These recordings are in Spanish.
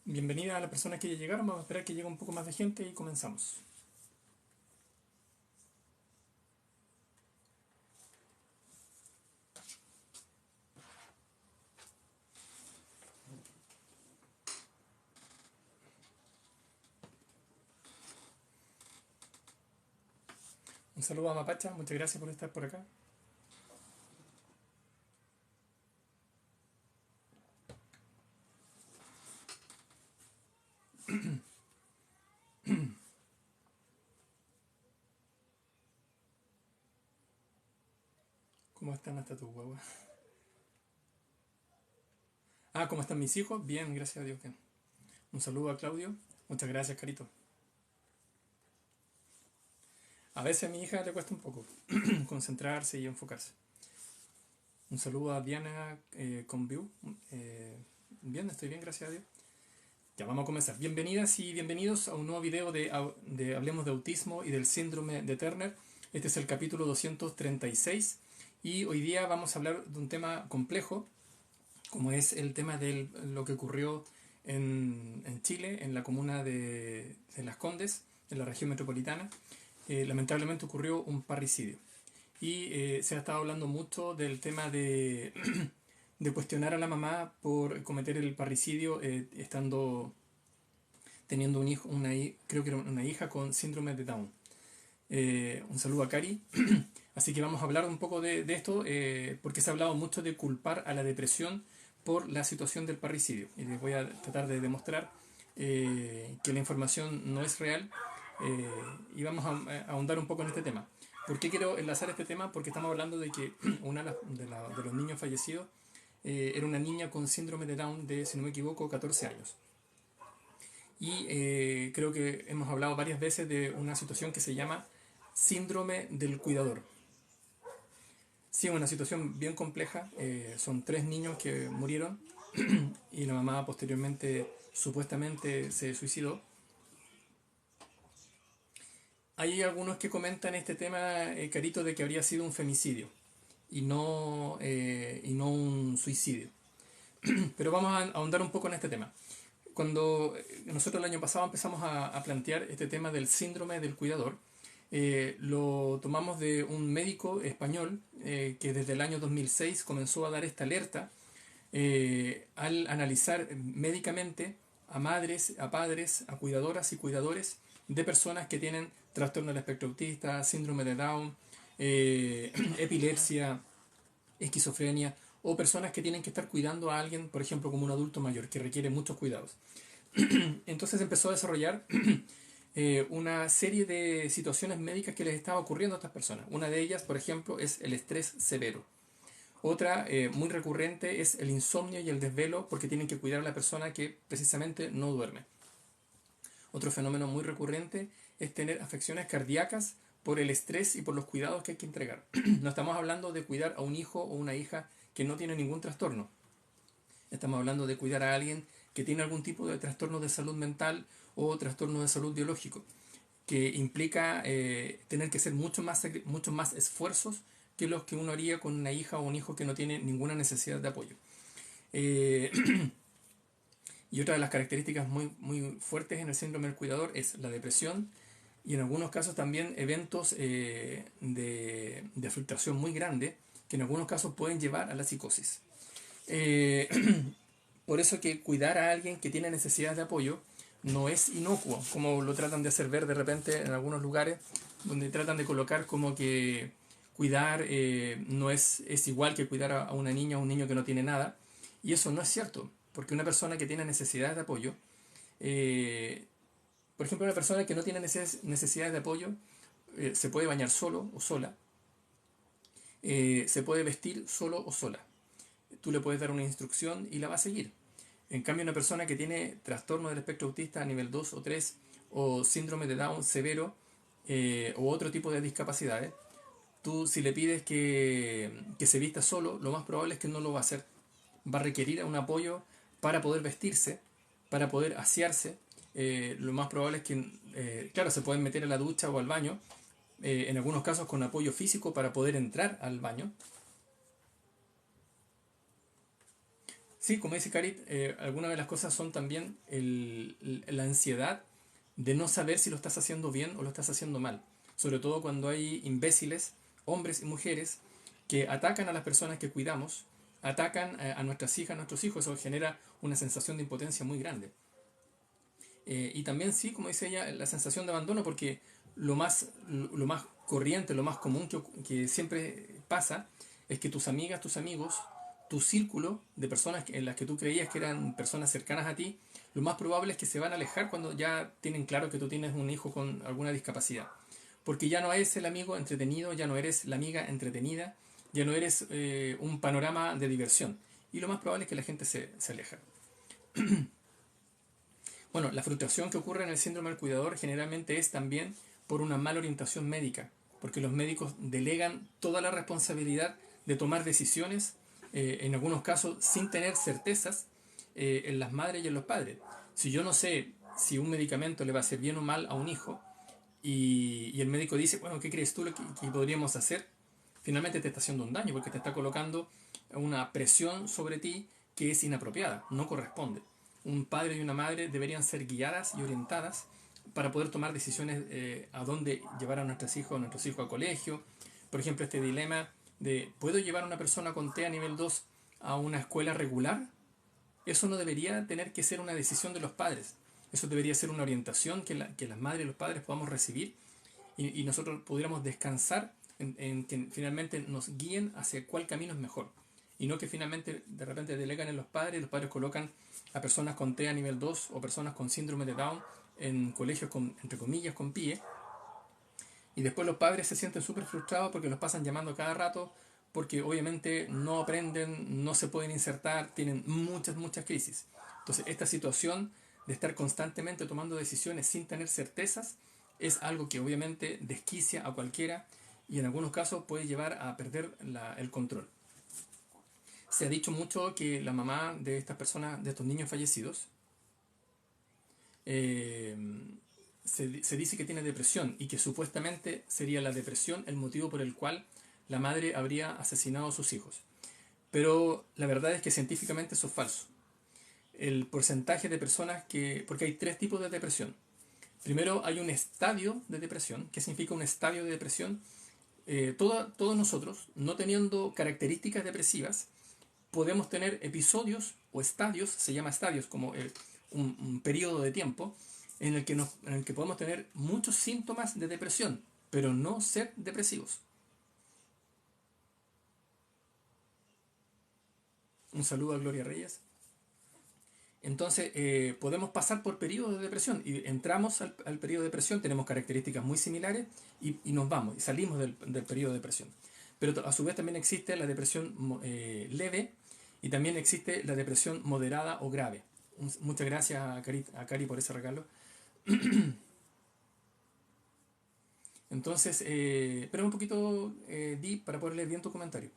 Bienvenida a las personas que ya llegaron. Vamos a esperar que llegue un poco más de gente y comenzamos. Un saludo a Mapacha, muchas gracias por estar por acá. ¿Cómo están hasta tu guagua? Ah, ¿cómo están mis hijos? Bien, gracias a Dios. Bien. Un saludo a Claudio. Muchas gracias, Carito. A veces a mi hija le cuesta un poco concentrarse y enfocarse. Un saludo a Diana con View. Bien, estoy bien, gracias a Dios. Ya vamos a comenzar. Bienvenidas y bienvenidos a un nuevo video de Hablemos de Autismo y del Síndrome de Turner. Este es el capítulo 236 y hoy día vamos a hablar de un tema complejo, como es el tema de lo que ocurrió en Chile, en la comuna de Las Condes, en la región metropolitana. Lamentablemente ocurrió un parricidio. Y se ha estado hablando mucho del tema de cuestionar a la mamá por cometer el parricidio teniendo un hijo, creo que era una hija con síndrome de Down. Un saludo a Cari. Así que vamos a hablar un poco de esto, porque se ha hablado mucho de culpar a la depresión por la situación del parricidio. Y les voy a tratar de demostrar que la información no es real, y vamos a ahondar un poco en este tema. ¿Por qué quiero enlazar este tema? Porque estamos hablando de que una de los niños fallecidos era una niña con síndrome de Down de, si no me equivoco, 14 años. Y creo que hemos hablado varias veces de una situación que se llama síndrome del cuidador. Sí, es una situación bien compleja. Son 3 niños que murieron y la mamá posteriormente supuestamente se suicidó. Hay algunos que comentan este tema, Carito, de que habría sido un femicidio y no un suicidio. Pero vamos a ahondar un poco en este tema. Cuando nosotros el año pasado empezamos a plantear este tema del síndrome del cuidador, lo tomamos de un médico español que desde el año 2006 comenzó a dar esta alerta al analizar médicamente a madres, a padres, a cuidadoras y cuidadores de personas que tienen trastorno del espectro autista, síndrome de Down, epilepsia, esquizofrenia, o personas que tienen que estar cuidando a alguien, por ejemplo, como un adulto mayor, que requiere muchos cuidados. Entonces empezó a desarrollar una serie de situaciones médicas que les estaba ocurriendo a estas personas. Una de ellas, por ejemplo, es el estrés severo. Otra muy recurrente es el insomnio y el desvelo, porque tienen que cuidar a la persona que precisamente no duerme. Otro fenómeno muy recurrente es tener afecciones cardíacas por el estrés y por los cuidados que hay que entregar. No estamos hablando de cuidar a un hijo o una hija que no tiene ningún trastorno. Estamos hablando de cuidar a alguien que tiene algún tipo de trastorno de salud mental o trastorno de salud biológico, que implica tener que hacer muchos más esfuerzos que los que uno haría con una hija o un hijo que no tiene ninguna necesidad de apoyo. Eh, y otra de las características muy fuertes en el síndrome del cuidador es la depresión y en algunos casos también eventos de frustración muy grande que en algunos casos pueden llevar a la psicosis. Eh, por eso que cuidar a alguien que tiene necesidad de apoyo no es inocuo, como lo tratan de hacer ver de repente en algunos lugares, donde tratan de colocar como que cuidar no es igual que cuidar a una niña o un niño que no tiene nada. Y eso no es cierto, porque una persona que tiene necesidad de apoyo, eh, por ejemplo, una persona que no tiene necesidad de apoyo, se puede bañar solo o sola, se puede vestir solo o sola. Tú le puedes dar una instrucción y la va a seguir. En cambio, una persona que tiene trastorno del espectro autista a nivel 2 o 3 o síndrome de Down severo o otro tipo de discapacidades, tú si le pides que se vista solo, lo más probable es que no lo va a hacer. Va a requerir un apoyo para poder vestirse, para poder asearse. Lo más probable es que, claro, se pueden meter a la ducha o al baño, en algunos casos con apoyo físico para poder entrar al baño. Sí, como dice Karit, algunas de las cosas son también la ansiedad de no saber si lo estás haciendo bien o lo estás haciendo mal. Sobre todo cuando hay imbéciles, hombres y mujeres, que atacan a las personas que cuidamos, atacan a nuestras hijas, a nuestros hijos. Eso genera una sensación de impotencia muy grande. Y también sí, como dice ella, la sensación de abandono, porque lo más corriente, lo más común que siempre pasa es que tus amigas, tus amigos, tu círculo de personas en las que tú creías que eran personas cercanas a ti, lo más probable es que se van a alejar cuando ya tienen claro que tú tienes un hijo con alguna discapacidad. Porque ya no eres el amigo entretenido, ya no eres la amiga entretenida, ya no eres un panorama de diversión. Y lo más probable es que la gente se aleja. Bueno, la frustración que ocurre en el síndrome del cuidador generalmente es también por una mala orientación médica, porque los médicos delegan toda la responsabilidad de tomar decisiones, en algunos casos sin tener certezas, en las madres y en los padres. Si yo no sé si un medicamento le va a hacer bien o mal a un hijo, y el médico dice, bueno, ¿qué crees tú que podríamos hacer? Finalmente te está haciendo un daño porque te está colocando una presión sobre ti que es inapropiada, no corresponde. Un padre y una madre deberían ser guiadas y orientadas para poder tomar decisiones a dónde llevar a nuestros hijos a colegio. Por ejemplo, este dilema de ¿puedo llevar a una persona con T a nivel 2 a una escuela regular? Eso no debería tener que ser una decisión de los padres. Eso debería ser una orientación que las madres y los padres podamos recibir y nosotros pudiéramos descansar en que finalmente nos guíen hacia cuál camino es mejor. Y no que finalmente de repente delegan en y los padres colocan a personas con TEA nivel 2 o personas con síndrome de Down en colegios con, entre comillas, con PIE, y después los padres se sienten súper frustrados porque los pasan llamando cada rato, porque obviamente no aprenden, no se pueden insertar, tienen muchas crisis. Entonces, esta situación de estar constantemente tomando decisiones sin tener certezas es algo que obviamente desquicia a cualquiera y en algunos casos puede llevar a perder el control. Se ha dicho mucho que la mamá de estas personas, de estos niños fallecidos, eh, se dice que tiene depresión y que supuestamente sería la depresión el motivo por el cual la madre habría asesinado a sus hijos. Pero la verdad es que científicamente eso es falso. El porcentaje de personas que... Porque hay tres tipos de depresión. Primero hay un estadio de depresión. ¿Qué significa un estadio de depresión? Todos nosotros, no teniendo características depresivas, podemos tener episodios o estadios, se llama estadios como un periodo de tiempo, en el que podemos tener muchos síntomas de depresión, pero no ser depresivos. Un saludo a Gloria Reyes. Entonces, podemos pasar por periodos de depresión y entramos al periodo de depresión, tenemos características muy similares y nos vamos y salimos del periodo de depresión. Pero a su vez también existe la depresión leve y también existe la depresión moderada o grave. Muchas gracias a Cari por ese regalo. Entonces, espera un poquito, Di, para poder leer bien tu comentario.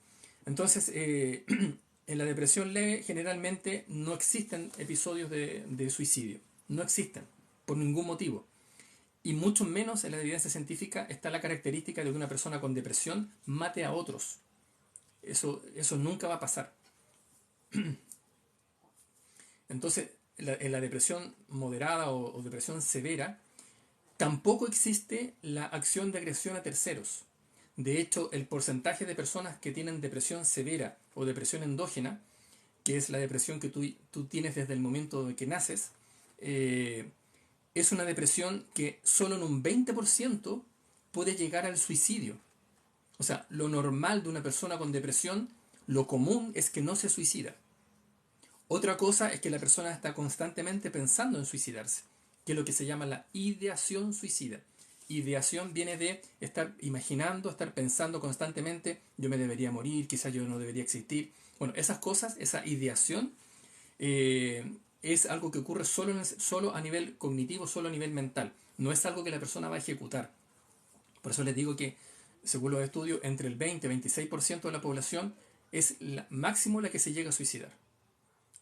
Entonces, en la depresión leve generalmente no existen episodios de suicidio. No existen, por ningún motivo. Y mucho menos en la evidencia científica está la característica de que una persona con depresión mate a otros. Eso nunca va a pasar. Entonces, en la depresión moderada o depresión severa, tampoco existe la acción de agresión a terceros. De hecho, el porcentaje de personas que tienen depresión severa o depresión endógena, que es la depresión que tú tienes desde el momento de que naces, eh, es una depresión que solo en un 20% puede llegar al suicidio. O sea, lo normal de una persona con depresión, lo común es que no se suicida. Otra cosa es que la persona está constantemente pensando en suicidarse, que es lo que se llama la ideación suicida. Ideación viene de estar imaginando, estar pensando constantemente, yo me debería morir, quizás yo no debería existir. Bueno, esas cosas, esa ideación, es algo que ocurre solo a nivel cognitivo, solo a nivel mental. No es algo que la persona va a ejecutar. Por eso les digo que, según los estudios, entre el 20 y 26% de la población es máximo la que se llega a suicidar.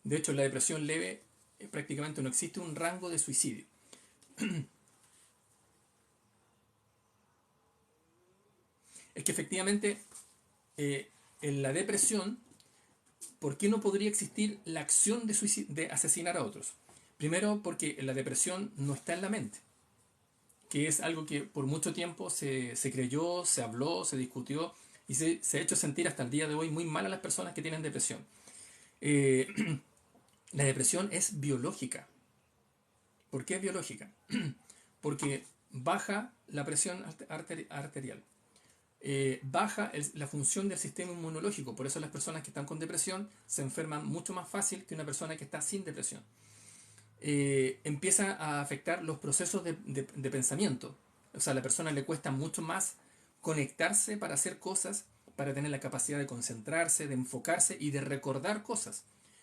De hecho, en la depresión leve prácticamente no existe un rango de suicidio. Es que efectivamente en la depresión ¿Por qué no podría existir la acción de asesinar a otros? Primero, porque la depresión no está en la mente, que es algo que por mucho tiempo se creyó, se habló, se discutió y se ha hecho sentir hasta el día de hoy muy mal a las personas que tienen depresión. Eh, la depresión es biológica. ¿Por qué es biológica? Porque baja la presión arterial, baja la función del sistema inmunológico. Por eso las personas que están con depresión se enferman mucho más fácil que una persona que está sin depresión. Empieza a afectar los procesos de pensamiento. O sea, a la persona le cuesta mucho más conectarse para hacer cosas, para tener la capacidad de concentrarse, de enfocarse y de recordar cosas.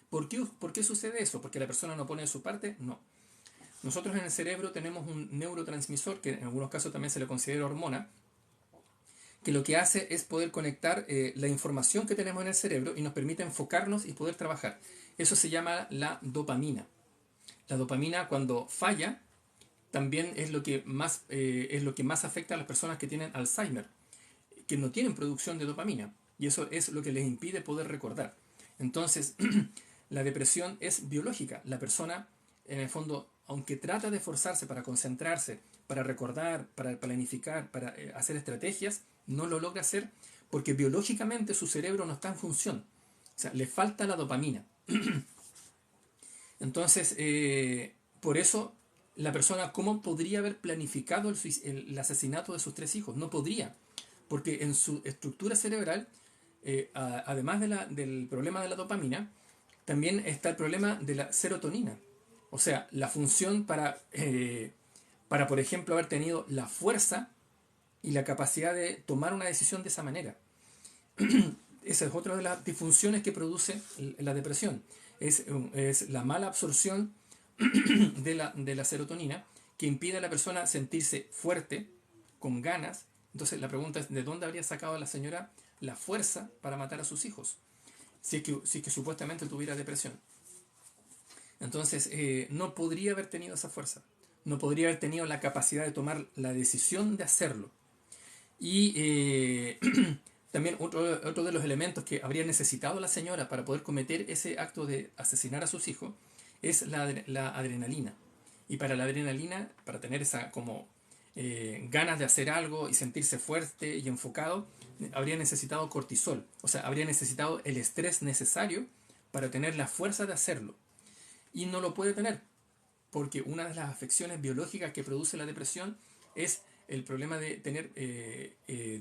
¿Por qué sucede eso? ¿Porque la persona no pone de su parte? No. Nosotros en el cerebro tenemos un neurotransmisor, que en algunos casos también se le considera hormona, que lo que hace es poder conectar la información que tenemos en el cerebro y nos permite enfocarnos y poder trabajar. Eso se llama la dopamina. La dopamina, cuando falla, también es lo que más afecta a las personas que tienen Alzheimer, que no tienen producción de dopamina, y eso es lo que les impide poder recordar. Entonces, la depresión es biológica. La persona, en el fondo, aunque trata de esforzarse para concentrarse, para recordar, para planificar, para hacer estrategias, no lo logra hacer porque biológicamente su cerebro no está en función. O sea, le falta la dopamina. Entonces, por eso la persona, ¿cómo podría haber planificado el asesinato de sus tres hijos? No podría, porque en su estructura cerebral, además del problema de la dopamina, también está el problema de la serotonina. O sea, la función para, por ejemplo, haber tenido la fuerza y la capacidad de tomar una decisión de esa manera. Esa es otra de las disfunciones que produce la depresión. Es la mala absorción de la serotonina que impide a la persona sentirse fuerte, con ganas. Entonces la pregunta es, ¿de dónde habría sacado la señora la fuerza para matar a sus hijos? Si es que supuestamente tuviera depresión. Entonces no podría haber tenido esa fuerza. No podría haber tenido la capacidad de tomar la decisión de hacerlo. Y también otro de los elementos que habría necesitado la señora para poder cometer ese acto de asesinar a sus hijos es la adrenalina. Y para la adrenalina, para tener esa como ganas de hacer algo y sentirse fuerte y enfocado, habría necesitado cortisol. O sea, habría necesitado el estrés necesario para tener la fuerza de hacerlo. Y no lo puede tener, porque una de las afecciones biológicas que produce la depresión es el problema de tener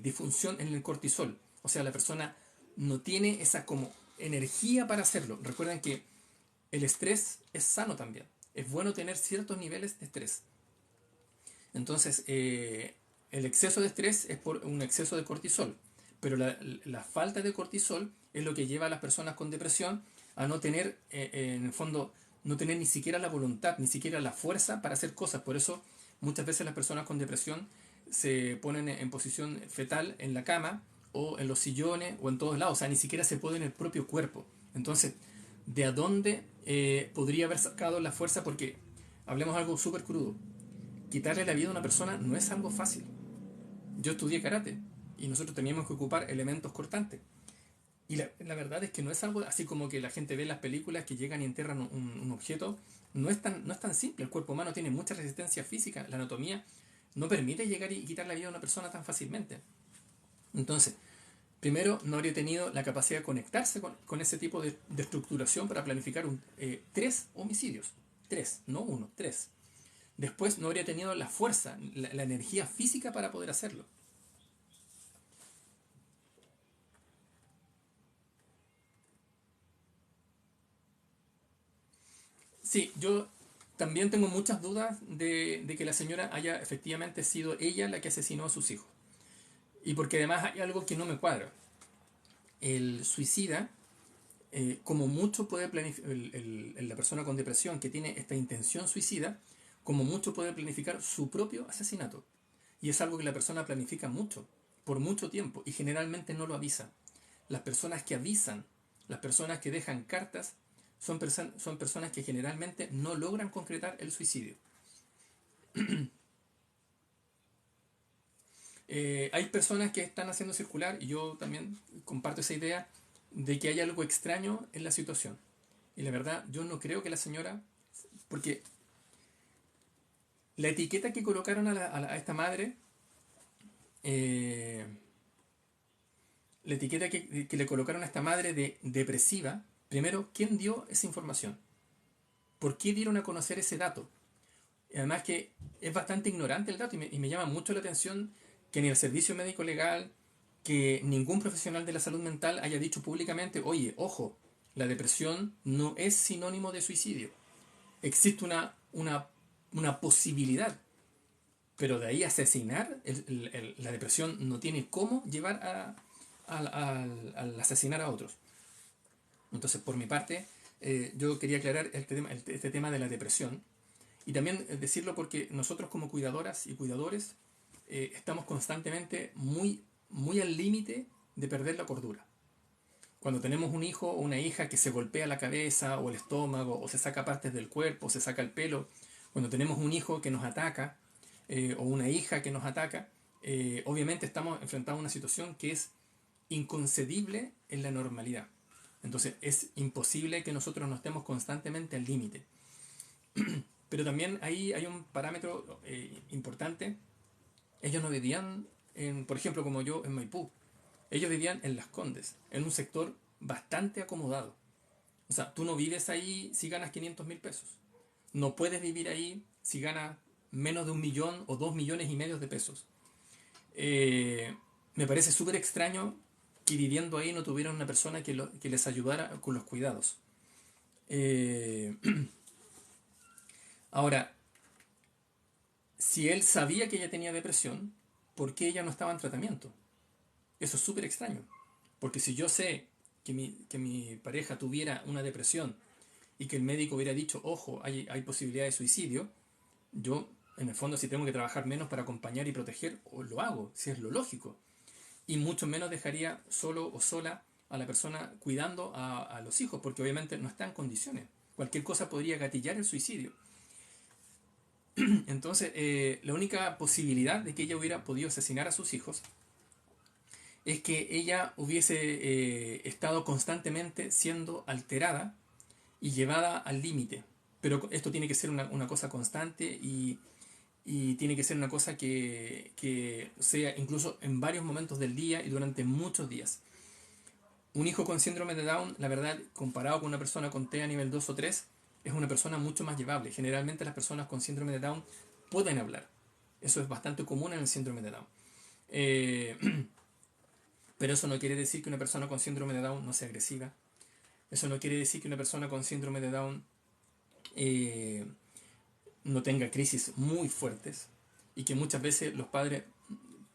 disfunción en el cortisol. O sea, la persona no tiene esa como energía para hacerlo. Recuerden que el estrés es sano también. Es bueno tener ciertos niveles de estrés. Entonces, el exceso de estrés es por un exceso de cortisol. Pero la falta de cortisol es lo que lleva a las personas con depresión a no tener, en el fondo, no tener ni siquiera la voluntad, ni siquiera la fuerza para hacer cosas. Por eso muchas veces las personas con depresión se ponen en posición fetal en la cama o en los sillones o en todos lados. O sea, ni siquiera se puede en el propio cuerpo. Entonces, ¿de a dónde podría haber sacado la fuerza? Porque hablemos algo súper crudo. Quitarle la vida a una persona no es algo fácil. Yo estudié karate y nosotros teníamos que ocupar elementos cortantes. Y la verdad es que no es algo así como que la gente ve en las películas que llegan y enterran un objeto. No es tan simple. El cuerpo humano tiene mucha resistencia física. La anatomía no permite llegar y quitar la vida a una persona tan fácilmente. Entonces, primero, no habría tenido la capacidad de conectarse con ese tipo de estructuración para planificar tres homicidios. Tres, no uno, tres. Después, no habría tenido la fuerza, la energía física para poder hacerlo. Sí, yo también tengo muchas dudas de que la señora haya efectivamente sido ella la que asesinó a sus hijos. Y porque además hay algo que no me cuadra. El suicida, como mucho puede planificar, la persona con depresión que tiene esta intención suicida, como mucho puede planificar su propio asesinato. Y es algo que la persona planifica mucho, por mucho tiempo, y generalmente no lo avisa. Las personas que avisan, las personas que dejan cartas, son personas que generalmente no logran concretar el suicidio. Hay personas que están haciendo circular, y yo también comparto esa idea, de que hay algo extraño en la situación. Y la verdad, yo no creo que la señora, porque la etiqueta que colocaron a esta madre, eh, la etiqueta que le colocaron a esta madre de depresiva, primero, ¿quién dio esa información? ¿Por qué dieron a conocer ese dato? Y además que es bastante ignorante el dato y me llama mucho la atención que ni el servicio médico legal, que ningún profesional de la salud mental haya dicho públicamente, oye, ojo, la depresión no es sinónimo de suicidio. Existe una posibilidad, pero de ahí asesinar, la depresión no tiene cómo llevar al asesinar a otros. Entonces, por mi parte, yo quería aclarar este tema de la depresión y también decirlo porque nosotros como cuidadoras y cuidadores estamos constantemente muy al límite de perder la cordura. Cuando tenemos un hijo o una hija que se golpea la cabeza o el estómago o se saca partes del cuerpo, o se saca el pelo, cuando tenemos un hijo que nos ataca o una hija que nos ataca, obviamente estamos enfrentados a una situación que es inconcebible en la normalidad. Entonces es imposible que nosotros no estemos constantemente al límite. Pero también ahí hay un parámetro importante. Ellos no vivían, por ejemplo, como yo, en Maipú. Ellos vivían en Las Condes, en un sector bastante acomodado. O sea, tú no vives ahí si ganas 500.000 pesos. No puedes vivir ahí si ganas menos de 1 millón o 2,5 millones de pesos. Me parece súper extraño que viviendo ahí no tuvieran una persona que les ayudara con los cuidados. Eh, Ahora, si él sabía que ella tenía depresión, ¿por qué ella no estaba en tratamiento? Eso es súper extraño. Porque si yo sé que mi pareja tuviera una depresión y que el médico hubiera dicho, ojo, hay posibilidad de suicidio, yo, en el fondo, si tengo que trabajar menos para acompañar y proteger, lo hago, si es lo lógico. Y mucho menos dejaría solo o sola a la persona cuidando a los hijos, porque obviamente no está en condiciones. Cualquier cosa podría gatillar el suicidio. Entonces, la única posibilidad de que ella hubiera podido asesinar a sus hijos es que ella hubiese estado constantemente siendo alterada y llevada al límite. Pero esto tiene que ser una cosa constante y tiene que ser una cosa que sea incluso en varios momentos del día y durante muchos días. Un hijo con síndrome de Down, la verdad, comparado con una persona con TEA nivel 2 o 3, es una persona mucho más llevable. Generalmente las personas con síndrome de Down pueden hablar. Eso es bastante común en el síndrome de Down. Eh, pero eso no quiere decir que una persona con síndrome de Down no sea agresiva. Eso no quiere decir que una persona con síndrome de Down eh, no tenga crisis muy fuertes y que muchas veces los padres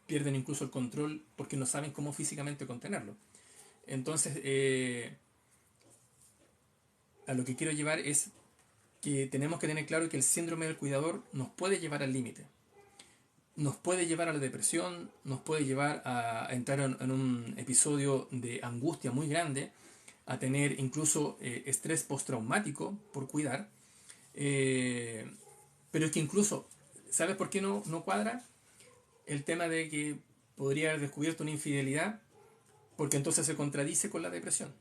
pierden incluso el control porque no saben cómo físicamente contenerlo. Entonces, a lo que quiero llevar es que tenemos que tener claro que el síndrome del cuidador nos puede llevar al límite. Nos puede llevar a la depresión, nos puede llevar a entrar en un episodio de angustia muy grande, a tener incluso estrés postraumático por cuidar. Eh, pero es que incluso, ¿sabes por qué no cuadra? El tema de que podría haber descubierto una infidelidad, porque entonces se contradice con la depresión.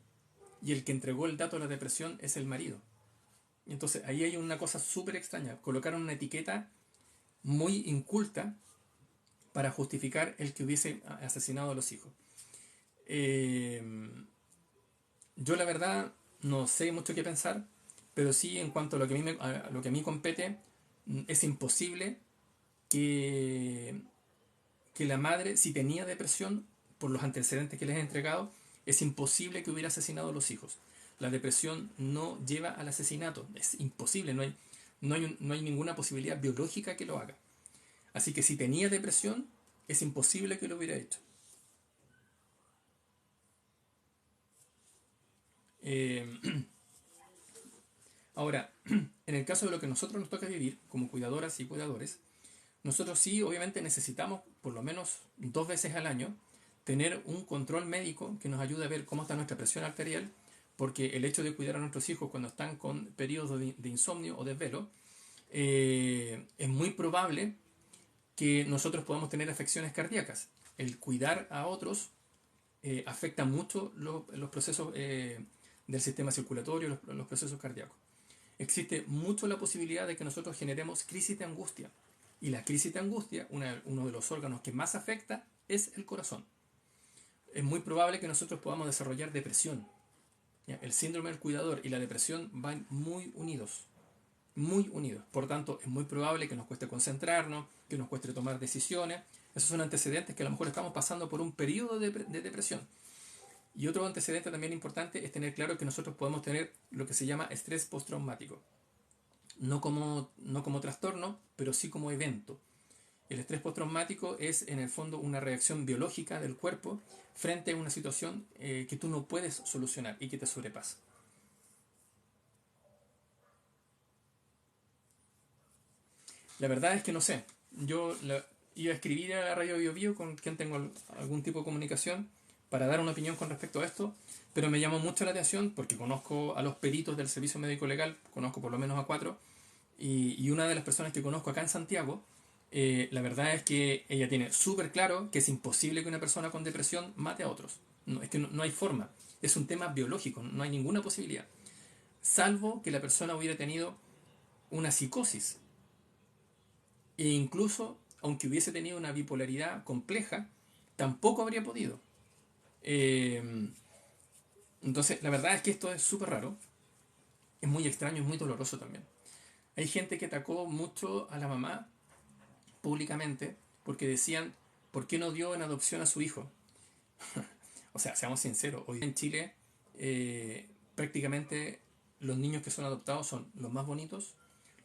Y el que entregó el dato de la depresión es el marido. Y entonces ahí hay una cosa súper extraña. Colocaron una etiqueta muy inculta para justificar el que hubiese asesinado a los hijos. Eh, yo la verdad no sé mucho qué pensar, pero sí en cuanto a lo que a mí compete, es imposible que, que la madre, si tenía depresión por los antecedentes que les he entregado, es imposible que hubiera asesinado a los hijos. La depresión no lleva al asesinato, es imposible, no hay ninguna posibilidad biológica que lo haga. Así que si tenía depresión, es imposible que lo hubiera hecho. Eh, Ahora, en el caso de lo que nosotros nos toca vivir como cuidadoras y cuidadores, nosotros sí obviamente necesitamos por lo menos 2 veces al año tener un control médico que nos ayude a ver cómo está nuestra presión arterial, porque el hecho de cuidar a nuestros hijos cuando están con periodos de insomnio o desvelo, es muy probable que nosotros podamos tener afecciones cardíacas. El cuidar a otros afecta mucho los procesos del sistema circulatorio, los procesos cardíacos. Existe mucho la posibilidad de que nosotros generemos crisis de angustia. Y la crisis de angustia, uno de los órganos que más afecta, es el corazón. Es muy probable que nosotros podamos desarrollar depresión. ¿Ya? El síndrome del cuidador y la depresión van muy unidos. Muy unidos. Por tanto, es muy probable que nos cueste concentrarnos, que nos cueste tomar decisiones. Esos son antecedentes que a lo mejor estamos pasando por un periodo de depresión. Y otro antecedente también importante es tener claro que nosotros podemos tener lo que se llama estrés postraumático. No como trastorno, pero sí como evento. El estrés postraumático es en el fondo una reacción biológica del cuerpo frente a una situación que tú no puedes solucionar y que te sobrepasa. La verdad es que no sé. Iba a escribir a la radio Bio Bio con quien tengo algún tipo de comunicación para dar una opinión con respecto a esto, pero me llamó mucho la atención porque conozco a los peritos del servicio médico legal, conozco por lo menos a 4, y una de las personas que conozco acá en Santiago, la verdad es que ella tiene súper claro que es imposible que una persona con depresión mate a otros. No, es que no hay forma. Es un tema biológico, no hay ninguna posibilidad. Salvo que la persona hubiera tenido una psicosis. E incluso, aunque hubiese tenido una bipolaridad compleja, tampoco habría podido. Eh, entonces, la verdad es que esto es súper raro. Es muy extraño, es muy doloroso también. Hay gente que atacó mucho a la mamá públicamente porque decían, ¿por qué no dio en adopción a su hijo? O sea, seamos sinceros, hoy en Chile prácticamente los niños que son adoptados son los más bonitos,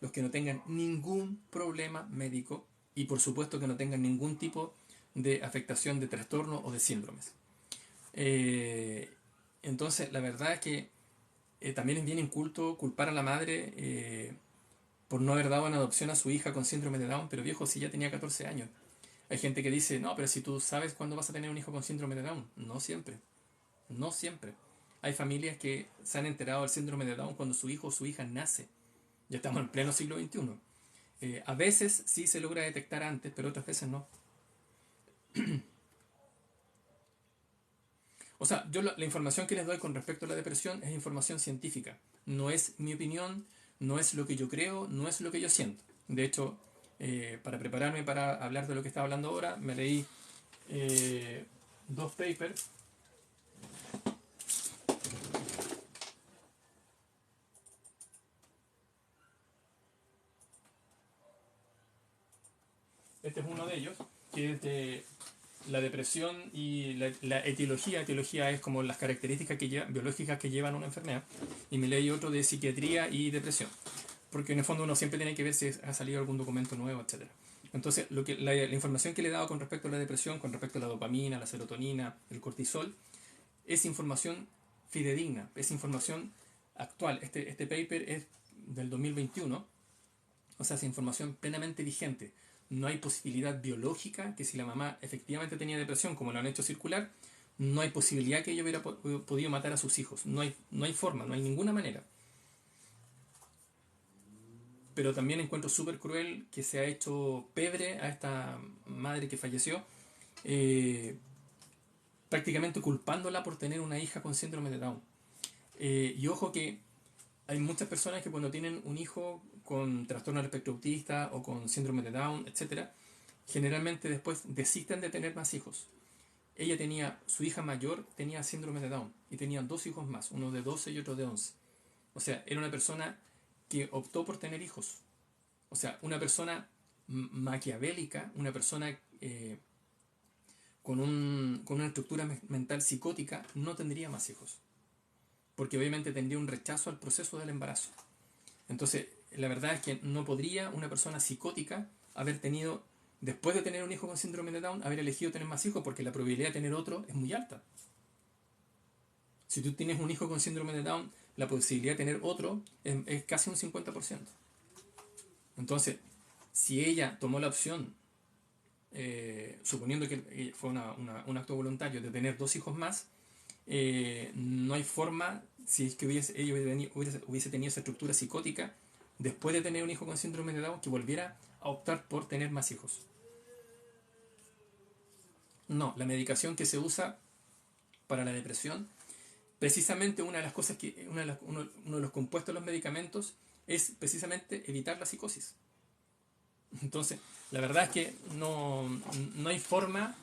los que no tengan ningún problema médico y por supuesto que no tengan ningún tipo de afectación de trastorno o de síndromes. Eh, entonces, la verdad es que también es bien inculto culpar a la madre por no haber dado en adopción a su hija con síndrome de Down, pero viejo, si ya tenía 14 años. Hay gente que dice, no, pero si tú sabes cuándo vas a tener un hijo con síndrome de Down. No siempre, no siempre. Hay familias que se han enterado del síndrome de Down cuando su hijo o su hija nace. Ya estamos en pleno siglo XXI. A veces sí se logra detectar antes, pero otras veces no. O sea, yo la información que les doy con respecto a la depresión es información científica. No es mi opinión, no es lo que yo creo, no es lo que yo siento. De hecho, para prepararme para hablar de lo que estaba hablando ahora, me leí 2 papers. Este es uno de ellos, que es de la depresión y la etiología. Etiología es como las características biológicas que llevan una enfermedad. Y me leí otro de psiquiatría y depresión. Porque en el fondo uno siempre tiene que ver si ha salido algún documento nuevo, etcétera. Entonces, la información que le he dado con respecto a la depresión, con respecto a la dopamina, la serotonina, el cortisol, es información fidedigna, es información actual. Este paper es del 2021, o sea, es información plenamente vigente. No hay posibilidad biológica que si la mamá efectivamente tenía depresión, como lo han hecho circular, no hay posibilidad que ella hubiera podido matar a sus hijos. No hay forma, no hay ninguna manera. Pero también encuentro súper cruel que se ha hecho pebre a esta madre que falleció, eh, prácticamente culpándola por tener una hija con síndrome de Down. Y ojo que hay muchas personas que cuando tienen un hijo con trastorno del espectro autista o con síndrome de Down, etcétera, generalmente después desisten de tener más hijos. Ella su hija mayor tenía síndrome de Down y tenían 2 hijos más, uno de 12 y otro de 11. O sea, era una persona que optó por tener hijos. O sea, una persona maquiavélica, una persona con una estructura mental psicótica, no tendría más hijos. Porque obviamente tendría un rechazo al proceso del embarazo. Entonces, la verdad es que no podría una persona psicótica haber tenido, después de tener un hijo con síndrome de Down, haber elegido tener más hijos, porque la probabilidad de tener otro es muy alta. Si tú tienes un hijo con síndrome de Down, la posibilidad de tener otro es casi un 50%. Entonces, si ella tomó la opción, suponiendo que fue un acto voluntario, de tener 2 hijos más, no hay forma, si es que ella hubiese tenido esa estructura psicótica, después de tener un hijo con síndrome de Down, que volviera a optar por tener más hijos. No, la medicación que se usa para la depresión, precisamente una de las cosas que, uno de los compuestos de los medicamentos es precisamente evitar la psicosis. Entonces, la verdad es que no hay forma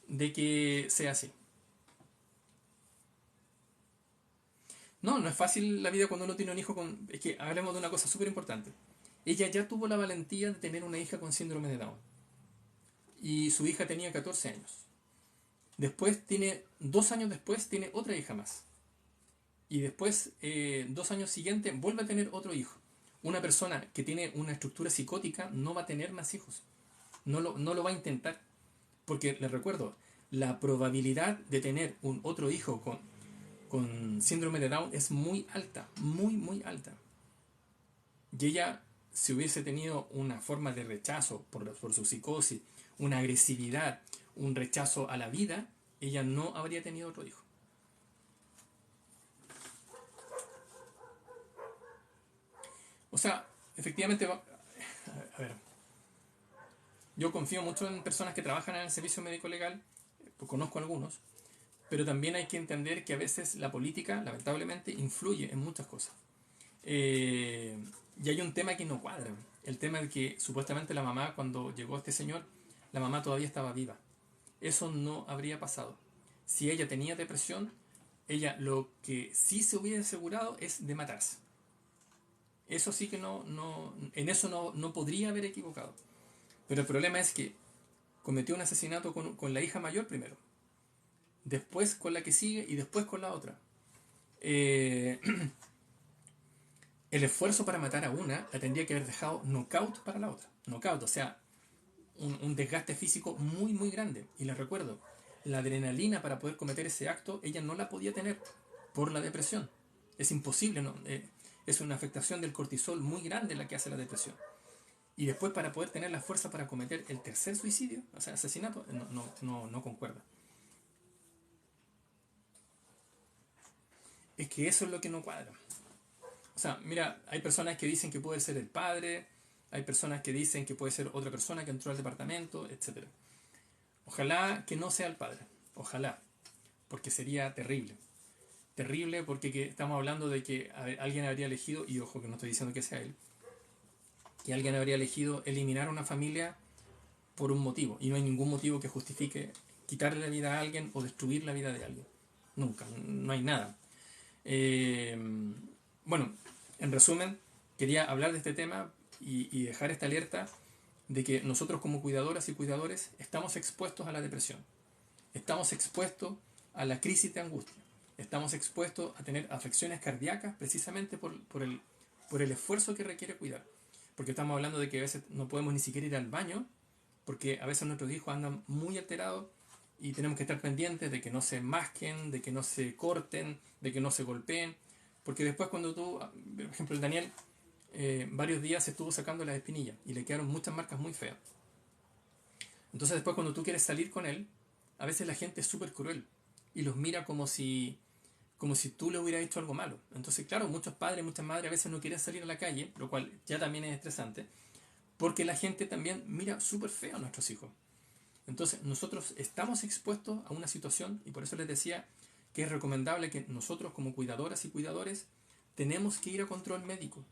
de que sea así. No es fácil la vida cuando uno tiene un hijo con... Es que hablemos de una cosa súper importante. Ella ya tuvo la valentía de tener una hija con síndrome de Down. Y su hija tenía 14 años. Después tiene, 2 años después, tiene otra hija más. Y después, 2 años siguientes, vuelve a tener otro hijo. Una persona que tiene una estructura psicótica no va a tener más hijos. No lo va a intentar. Porque, les recuerdo, la probabilidad de tener un otro hijo con síndrome de Down es muy alta, muy, muy alta. Y ella, si hubiese tenido una forma de rechazo por su psicosis, una agresividad, un rechazo a la vida, ella no habría tenido otro hijo. O sea, efectivamente, a ver, yo confío mucho en personas que trabajan en el servicio médico legal, pues conozco algunos, pero también hay que entender que a veces la política, lamentablemente, influye en muchas cosas. Y hay un tema que no cuadra. El tema de que supuestamente la mamá, cuando llegó este señor, la mamá todavía estaba viva. Eso no habría pasado. Si ella tenía depresión, ella lo que sí se hubiera asegurado es de matarse. Eso sí que en eso no podría haber equivocado. Pero el problema es que cometió un asesinato con la hija mayor primero, después con la que sigue y después con la otra. Eh, el esfuerzo para matar a una la tendría que haber dejado knockout para la otra. Knockout, o sea, un desgaste físico muy, muy grande. Y les recuerdo, la adrenalina para poder cometer ese acto, ella no la podía tener por la depresión. Es imposible, ¿no? Es una afectación del cortisol muy grande la que hace la depresión. Y después para poder tener la fuerza para cometer el tercer suicidio, o sea, asesinato, no concuerda. Es que eso es lo que no cuadra. O sea, mira, hay personas que dicen que puede ser el padre, hay personas que dicen que puede ser otra persona que entró al departamento, etc. Ojalá que no sea el padre, ojalá, porque sería terrible. Terrible porque estamos hablando de que alguien habría elegido, y ojo que no estoy diciendo que sea él, que alguien habría elegido eliminar a una familia por un motivo, y no hay ningún motivo que justifique quitarle la vida a alguien o destruir la vida de alguien. Nunca, no hay nada. Bueno, en resumen, quería hablar de este tema y dejar esta alerta de que nosotros como cuidadoras y cuidadores estamos expuestos a la depresión, estamos expuestos a la crisis de angustia, estamos expuestos a tener afecciones cardíacas precisamente por el esfuerzo que requiere cuidar. Porque estamos hablando de que a veces no podemos ni siquiera ir al baño, porque a veces nuestros hijos andan muy alterados y tenemos que estar pendientes de que no se masquen, de que no se corten, de que no se golpeen. Porque después cuando tú, por ejemplo el Daniel, varios días se estuvo sacando las espinillas y le quedaron muchas marcas muy feas. Entonces después cuando tú quieres salir con él, a veces la gente es súper cruel y los mira como si tú le hubieras hecho algo malo. Entonces claro, muchos padres, muchas madres a veces no quieren salir a la calle, lo cual ya también es estresante, porque la gente también mira súper feo a nuestros hijos. Entonces nosotros estamos expuestos a una situación y por eso les decía que es recomendable que nosotros como cuidadoras y cuidadores tenemos que ir a control médico.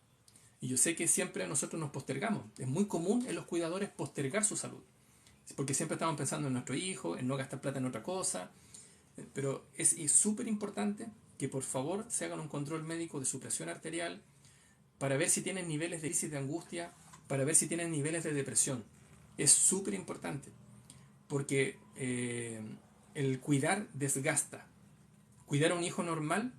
Y yo sé que siempre nosotros nos postergamos. Es muy común en los cuidadores postergar su salud. Porque siempre estamos pensando en nuestro hijo, en no gastar plata en otra cosa. Pero es súper importante que por favor se hagan un control médico de su presión arterial para ver si tienen niveles de crisis de angustia, para ver si tienen niveles de depresión. Es súper importante porque el cuidar desgasta. Cuidar a un hijo normal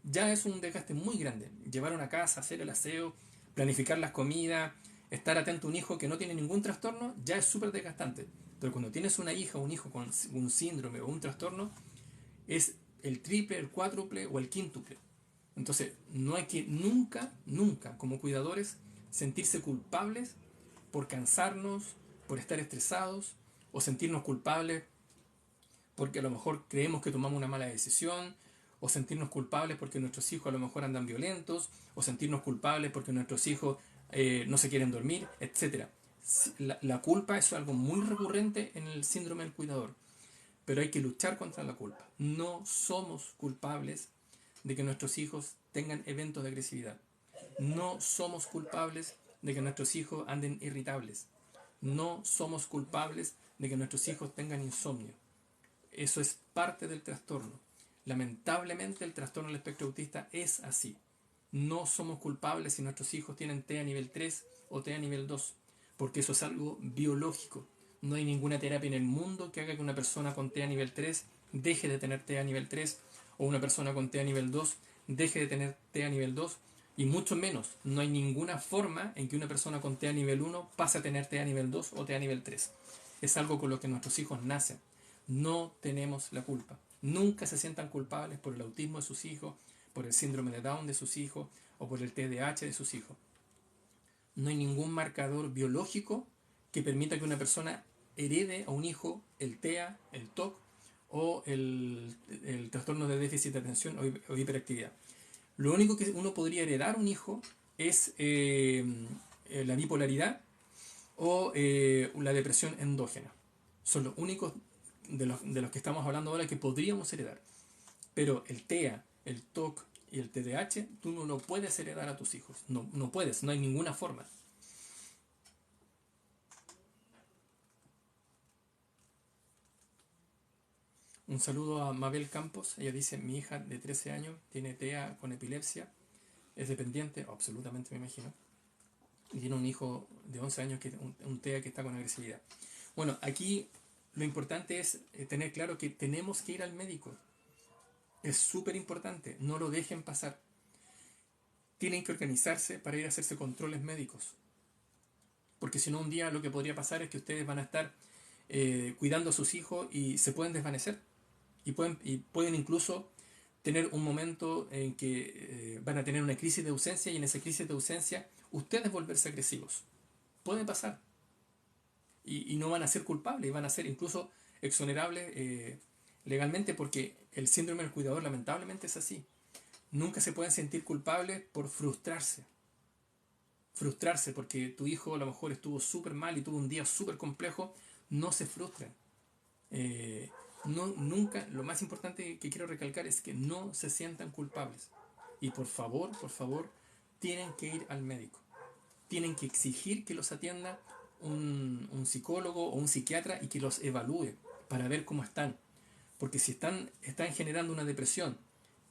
ya es un desgaste muy grande. Llevar a una casa, hacer el aseo, planificar las comidas, estar atento a un hijo que no tiene ningún trastorno, ya es súper desgastante. Pero cuando tienes una hija o un hijo con un síndrome o un trastorno, es el triple, el cuádruple o el quíntuple. Entonces, no hay que nunca, nunca, como cuidadores, sentirse culpables por cansarnos, por estar estresados, o sentirnos culpables porque a lo mejor creemos que tomamos una mala decisión, o sentirnos culpables porque nuestros hijos a lo mejor andan violentos, o sentirnos culpables porque nuestros hijos no se quieren dormir, etc. La culpa es algo muy recurrente en el síndrome del cuidador. pero hay que luchar contra la culpa. No somos culpables de que nuestros hijos tengan eventos de agresividad. No somos culpables de que nuestros hijos anden irritables. No somos culpables de que nuestros hijos tengan insomnio. Eso es parte del trastorno. Lamentablemente el trastorno del espectro autista es así. No somos culpables si nuestros hijos tienen TEA nivel 3 o TEA nivel 2, porque eso es algo biológico. No hay ninguna terapia en el mundo que haga que una persona con TEA nivel 3 deje de tener TEA nivel 3 o una persona con TEA nivel 2 deje de tener TEA nivel 2, y mucho menos, no hay ninguna forma en que una persona con TEA nivel 1 pase a tener TEA nivel 2 o TEA nivel 3. Es algo con lo que nuestros hijos nacen. No tenemos la culpa. Nunca se sientan culpables por el autismo de sus hijos, por el síndrome de Down de sus hijos o por el TDAH de sus hijos. No hay ningún marcador biológico que permita que una persona herede a un hijo el TEA, el TOC o el trastorno de déficit de atención o hiperactividad. Lo único que uno podría heredar a un hijo es la bipolaridad o la depresión endógena. Son los únicos de los que estamos hablando ahora que podríamos heredar. Pero el TEA, el TOC y el TDAH, tú no lo puedes heredar a tus hijos. No, no puedes, no hay ninguna forma. Un saludo a Mabel Campos. Ella dice, mi hija de 13 años tiene TEA con epilepsia. Es dependiente, absolutamente me imagino. Y tiene un hijo de 11 años que un TEA que está con agresividad. Bueno, aquí lo importante es tener claro que tenemos que ir al médico. Es súper importante, no lo dejen pasar. Tienen que organizarse para ir a hacerse controles médicos. Porque si no, un día lo que podría pasar es que ustedes van a estar cuidando a sus hijos y se pueden desvanecer. Y pueden incluso tener un momento en que van a tener una crisis de ausencia, y en esa crisis de ausencia ustedes volverse agresivos. Puede pasar. Y no van a ser culpables, y van a ser incluso exonerables legalmente, porque el síndrome del cuidador lamentablemente es así. Nunca se pueden sentir culpables por frustrarse. Frustrarse porque tu hijo a lo mejor estuvo súper mal y tuvo un día súper complejo. No se frustren. Nunca, lo más importante que quiero recalcar es que no se sientan culpables. Y por favor, tienen que ir al médico. Tienen que exigir que los atienda un psicólogo o un psiquiatra y que los evalúe para ver cómo están. Porque si están generando una depresión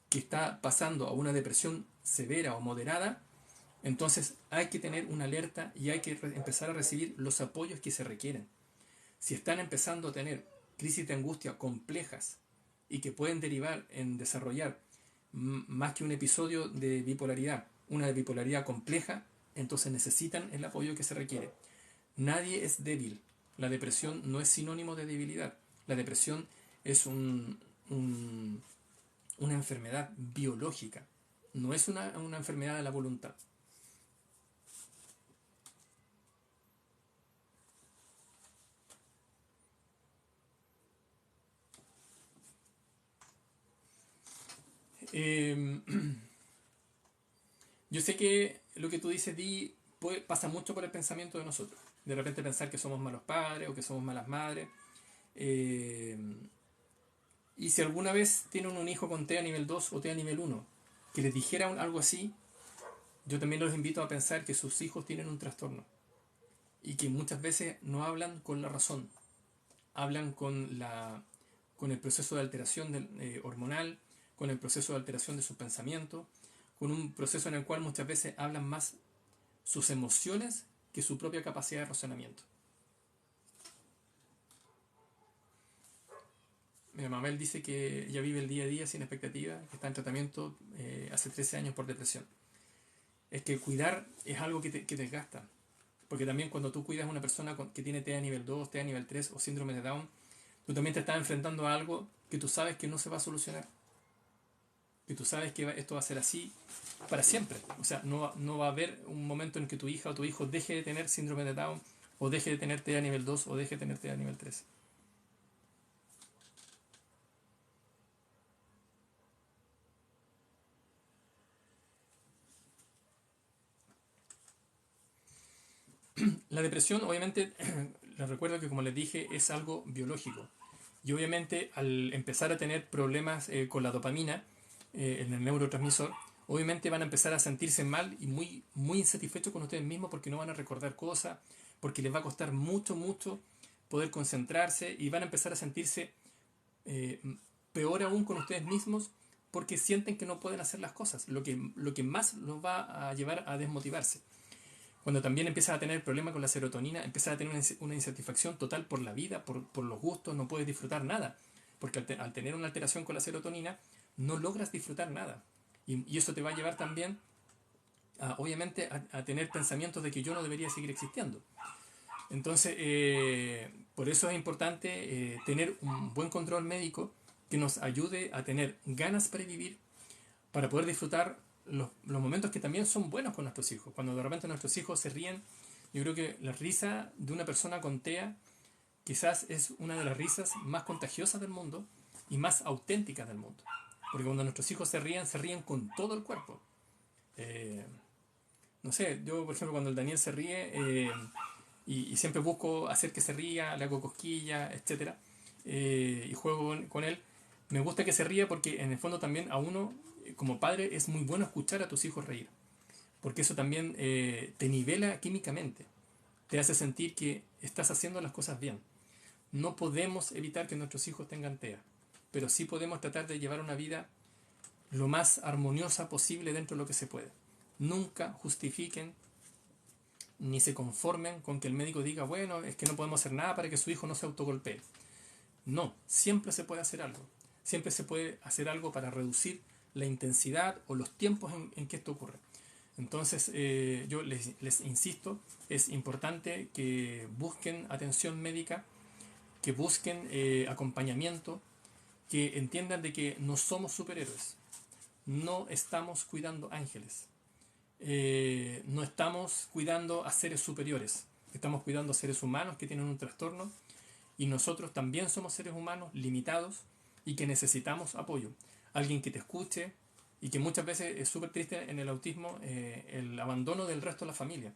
que está pasando a una depresión severa o moderada, entonces hay que tener una alerta y hay que empezar a recibir los apoyos que se requieren. Si están empezando a tener crisis de angustia complejas y que pueden derivar en desarrollar más que un episodio de bipolaridad, una bipolaridad compleja, entonces necesitan el apoyo que se requiere. Nadie es débil. La depresión no es sinónimo de debilidad. La depresión es una enfermedad biológica. No es una enfermedad de la voluntad. Eh, yo sé que lo que tú dices, Di, pasa mucho por el pensamiento de nosotros. De repente pensar que somos malos padres o que somos malas madres. Eh, y si alguna vez tienen un hijo con TEA nivel 2 o TEA nivel 1, que les dijera algo así, yo también los invito a pensar que sus hijos tienen un trastorno y que muchas veces no hablan con la razón, hablan con el proceso de alteración hormonal, con el proceso de alteración de sus pensamientos, con un proceso en el cual muchas veces hablan más sus emociones que su propia capacidad de razonamiento. Mi mamá él dice que ella vive el día a día sin expectativa, que está en tratamiento hace 13 años por depresión. Es que cuidar es algo que te desgasta. Porque también cuando tú cuidas a una persona que tiene TEA nivel 2, TEA nivel 3 o síndrome de Down, tú también te estás enfrentando a algo que tú sabes que no se va a solucionar. Que tú sabes que esto va a ser así para siempre. O sea, no va a haber un momento en que tu hija o tu hijo deje de tener síndrome de Down, o deje de tener TEA nivel 2 o deje de tener TEA nivel 3. La depresión, obviamente, les recuerdo que como les dije, es algo biológico. Y obviamente al empezar a tener problemas con la dopamina, en el neurotransmisor, obviamente van a empezar a sentirse mal y muy, muy insatisfechos con ustedes mismos porque no van a recordar cosas, porque les va a costar mucho, mucho poder concentrarse y van a empezar a sentirse eh, peor aún con ustedes mismos porque sienten que no pueden hacer las cosas, lo que más los va a llevar a desmotivarse. Cuando también empiezas a tener problemas con la serotonina, empiezas a tener una insatisfacción total por la vida, por los gustos, no puedes disfrutar nada. Porque al tener una alteración con la serotonina, no logras disfrutar nada. Y eso te va a llevar también, obviamente, a tener pensamientos de que yo no debería seguir existiendo. Entonces, por eso es importante tener un buen control médico que nos ayude a tener ganas para vivir, para poder disfrutar los momentos que también son buenos con nuestros hijos. Cuando de repente nuestros hijos se ríen, yo creo que la risa de una persona con TEA quizás es una de las risas más contagiosas del mundo y más auténticas del mundo. Porque cuando nuestros hijos se ríen con todo el cuerpo. Eh, no sé, yo por ejemplo cuando el Daniel se ríe y siempre busco hacer que se ría, le hago cosquillas, etcétera, y juego con él, me gusta que se ría porque en el fondo también a uno como padre es muy bueno escuchar a tus hijos reír, porque eso también te nivela químicamente, te hace sentir que estás haciendo las cosas bien. No podemos evitar que nuestros hijos tengan TEA, pero sí podemos tratar de llevar una vida lo más armoniosa posible dentro de lo que se puede. Nunca justifiquen ni se conformen con que el médico diga, bueno, es que no podemos hacer nada para que su hijo no se autogolpee. No, siempre se puede hacer algo. Siempre se puede hacer algo para reducir la intensidad o los tiempos en que esto ocurre. Entonces, yo les insisto, es importante que busquen atención médica, que busquen acompañamiento, que entiendan de que no somos superhéroes, no estamos cuidando ángeles, no estamos cuidando a seres superiores, estamos cuidando a seres humanos que tienen un trastorno y nosotros también somos seres humanos limitados y que necesitamos apoyo. Alguien que te escuche y que muchas veces es súper triste en el autismo el abandono del resto de la familia.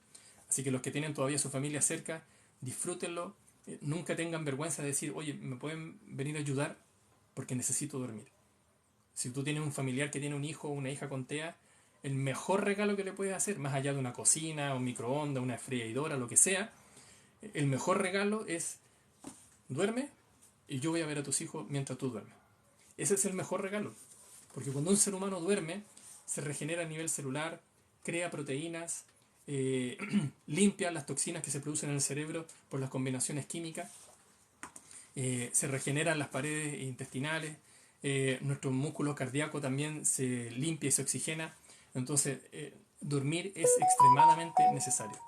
Así que los que tienen todavía su familia cerca, disfrútenlo, nunca tengan vergüenza de decir, oye, ¿me pueden venir a ayudar? Porque necesito dormir. Si tú tienes un familiar que tiene un hijo o una hija con TEA, el mejor regalo que le puedes hacer, más allá de una cocina, un microondas, una freidora, lo que sea, el mejor regalo es duerme y yo voy a ver a tus hijos mientras tú duermes. Ese es el mejor regalo. Porque cuando un ser humano duerme, se regenera a nivel celular, crea proteínas, limpia las toxinas que se producen en el cerebro por las combinaciones químicas, se regeneran las paredes intestinales, nuestro músculo cardíaco también se limpia y se oxigena. Entonces, dormir es extremadamente necesario.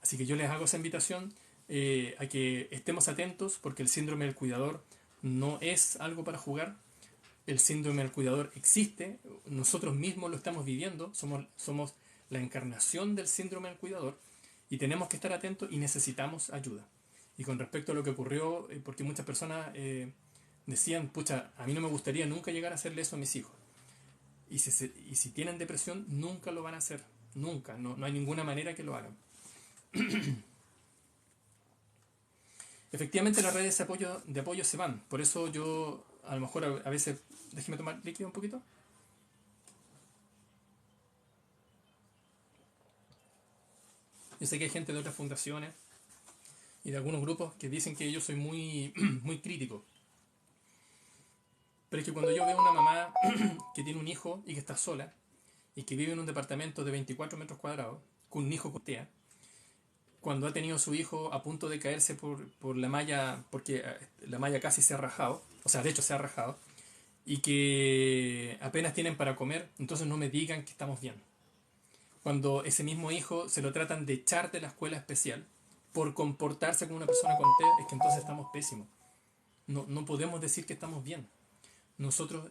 Así que yo les hago esa invitación a que estemos atentos porque el síndrome del cuidador no es algo para jugar. El síndrome del cuidador existe, nosotros mismos lo estamos viviendo, somos la encarnación del síndrome del cuidador y tenemos que estar atentos y necesitamos ayuda. Y con respecto a lo que ocurrió, porque muchas personas decían, pucha, a mí no me gustaría nunca llegar a hacerle eso a mis hijos. Y si tienen depresión, nunca lo van a hacer, nunca, no hay ninguna manera que lo hagan. Efectivamente las redes de apoyo se van, por eso yo a lo mejor a veces, déjeme tomar líquido un poquito. Yo sé que hay gente de otras fundaciones y de algunos grupos que dicen que yo soy muy, muy crítico. Pero es que cuando yo veo a una mamá que tiene un hijo y que está sola y que vive en un departamento de 24 metros cuadrados con un hijo con TEA, cuando ha tenido su hijo a punto de caerse por la malla, porque la malla casi se ha rajado, o sea, de hecho se ha rajado, y que apenas tienen para comer, entonces no me digan que estamos bien. Cuando ese mismo hijo se lo tratan de echar de la escuela especial por comportarse como una persona con TEA, es que entonces estamos pésimos. No podemos decir que estamos bien. Nosotros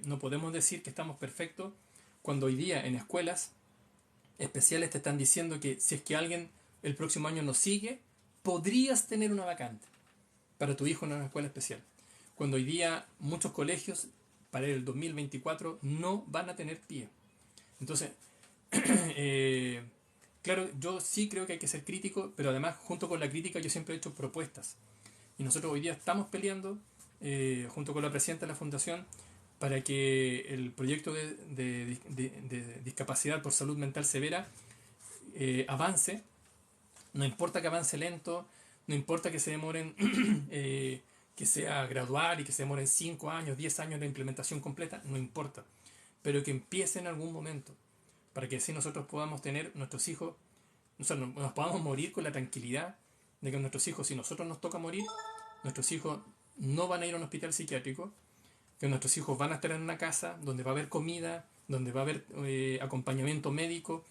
no podemos decir que estamos perfectos cuando hoy día en escuelas especiales te están diciendo que si es que alguien el próximo año nos sigue, podrías tener una vacante para tu hijo en una escuela especial. Cuando hoy día muchos colegios para el 2024 no van a tener pie. Entonces, claro, yo sí creo que hay que ser crítico, pero además junto con la crítica yo siempre he hecho propuestas. Y nosotros hoy día estamos peleando junto con la presidenta de la fundación, para que el proyecto de discapacidad por salud mental severa avance. No importa que avance lento, no importa que se demoren, que sea gradual y que se demoren 5 años, 10 años de implementación completa, no importa. Pero que empiece en algún momento, para que así nosotros podamos tener nuestros hijos, o sea, nos podamos morir con la tranquilidad de que nuestros hijos, si nosotros nos toca morir, nuestros hijos no van a ir a un hospital psiquiátrico, que nuestros hijos van a estar en una casa donde va a haber comida, donde va a haber acompañamiento médico,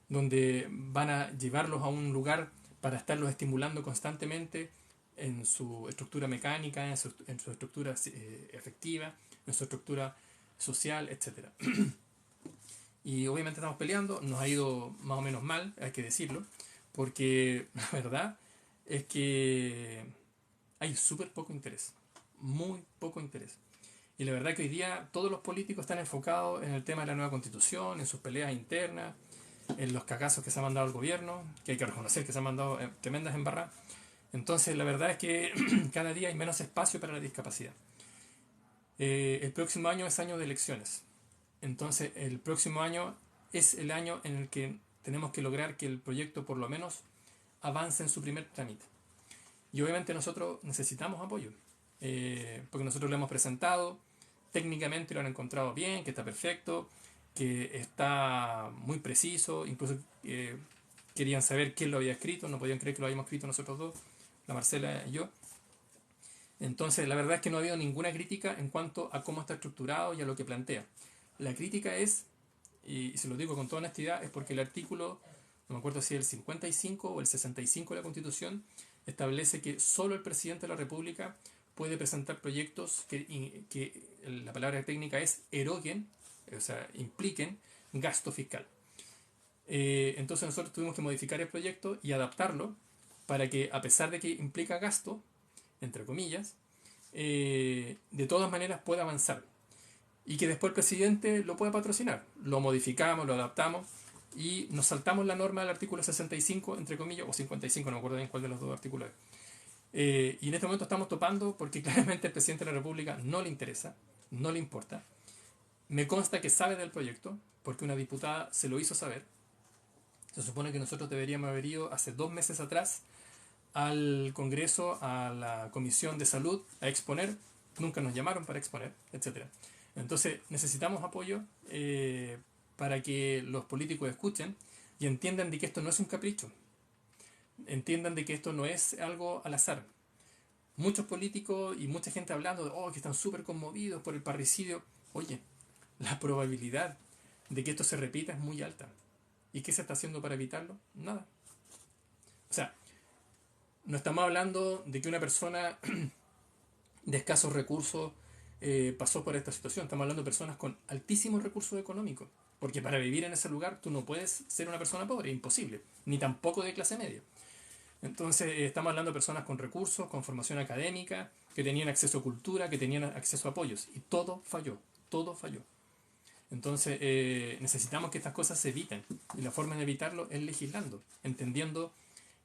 donde van a llevarlos a un lugar para estarlos estimulando constantemente en su estructura mecánica, en su estructura efectiva, en su estructura social, etcétera. Y obviamente estamos peleando, nos ha ido más o menos mal, hay que decirlo, porque la verdad es que hay súper poco interés, muy poco interés. Y la verdad que hoy día todos los políticos están enfocados en el tema de la nueva constitución, en sus peleas internas, en los cagazos que se ha mandado el gobierno, que hay que reconocer que se han mandado tremendas embarradas. Entonces la verdad es que cada día hay menos espacio para la discapacidad. El próximo año es año de elecciones. Entonces el próximo año es el año en el que tenemos que lograr que el proyecto por lo menos avance en su primer trámite. Y obviamente nosotros necesitamos apoyo, porque nosotros lo hemos presentado, técnicamente lo han encontrado bien, que está perfecto, que está muy preciso, incluso querían saber quién lo había escrito, no podían creer que lo habíamos escrito nosotros dos, la Marcela y yo. Entonces la verdad es que no ha habido ninguna crítica en cuanto a cómo está estructurado y a lo que plantea. La crítica es, y se lo digo con toda honestidad, es porque el artículo, no me acuerdo si es el 55 o el 65 de la Constitución, establece que solo el presidente de la República puede presentar proyectos que la palabra técnica es eroguen, o sea, impliquen gasto fiscal. Entonces nosotros tuvimos que modificar el proyecto y adaptarlo para que, a pesar de que implica gasto, entre comillas, de todas maneras pueda avanzar y que después el presidente lo pueda patrocinar. Lo modificamos, lo adaptamos y nos saltamos la norma del artículo 65, entre comillas, o 55, no me acuerdo bien cuál de los dos artículos es. Y en este momento estamos topando porque claramente el presidente de la República no le interesa, no le importa. Me consta que sabe del proyecto porque una diputada se lo hizo saber. Se supone que nosotros deberíamos haber ido hace 2 meses atrás al Congreso, a la Comisión de Salud, a exponer. Nunca nos llamaron para exponer, etcétera. Entonces necesitamos apoyo para que los políticos escuchen y entiendan de que esto no es un capricho. Entiendan de que esto no es algo al azar. Muchos políticos y mucha gente hablando de que están súper conmovidos por el parricidio. Oye, la probabilidad de que esto se repita es muy alta. ¿Y qué se está haciendo para evitarlo? Nada. O sea, no estamos hablando de que una persona de escasos recursos pasó por esta situación. Estamos hablando de personas con altísimos recursos económicos. Porque para vivir en ese lugar tú no puedes ser una persona pobre, es imposible. Ni tampoco de clase media. Entonces estamos hablando de personas con recursos, con formación académica, que tenían acceso a cultura, que tenían acceso a apoyos. Y todo falló, todo falló. Entonces necesitamos que estas cosas se eviten. Y la forma de evitarlo es legislando, entendiendo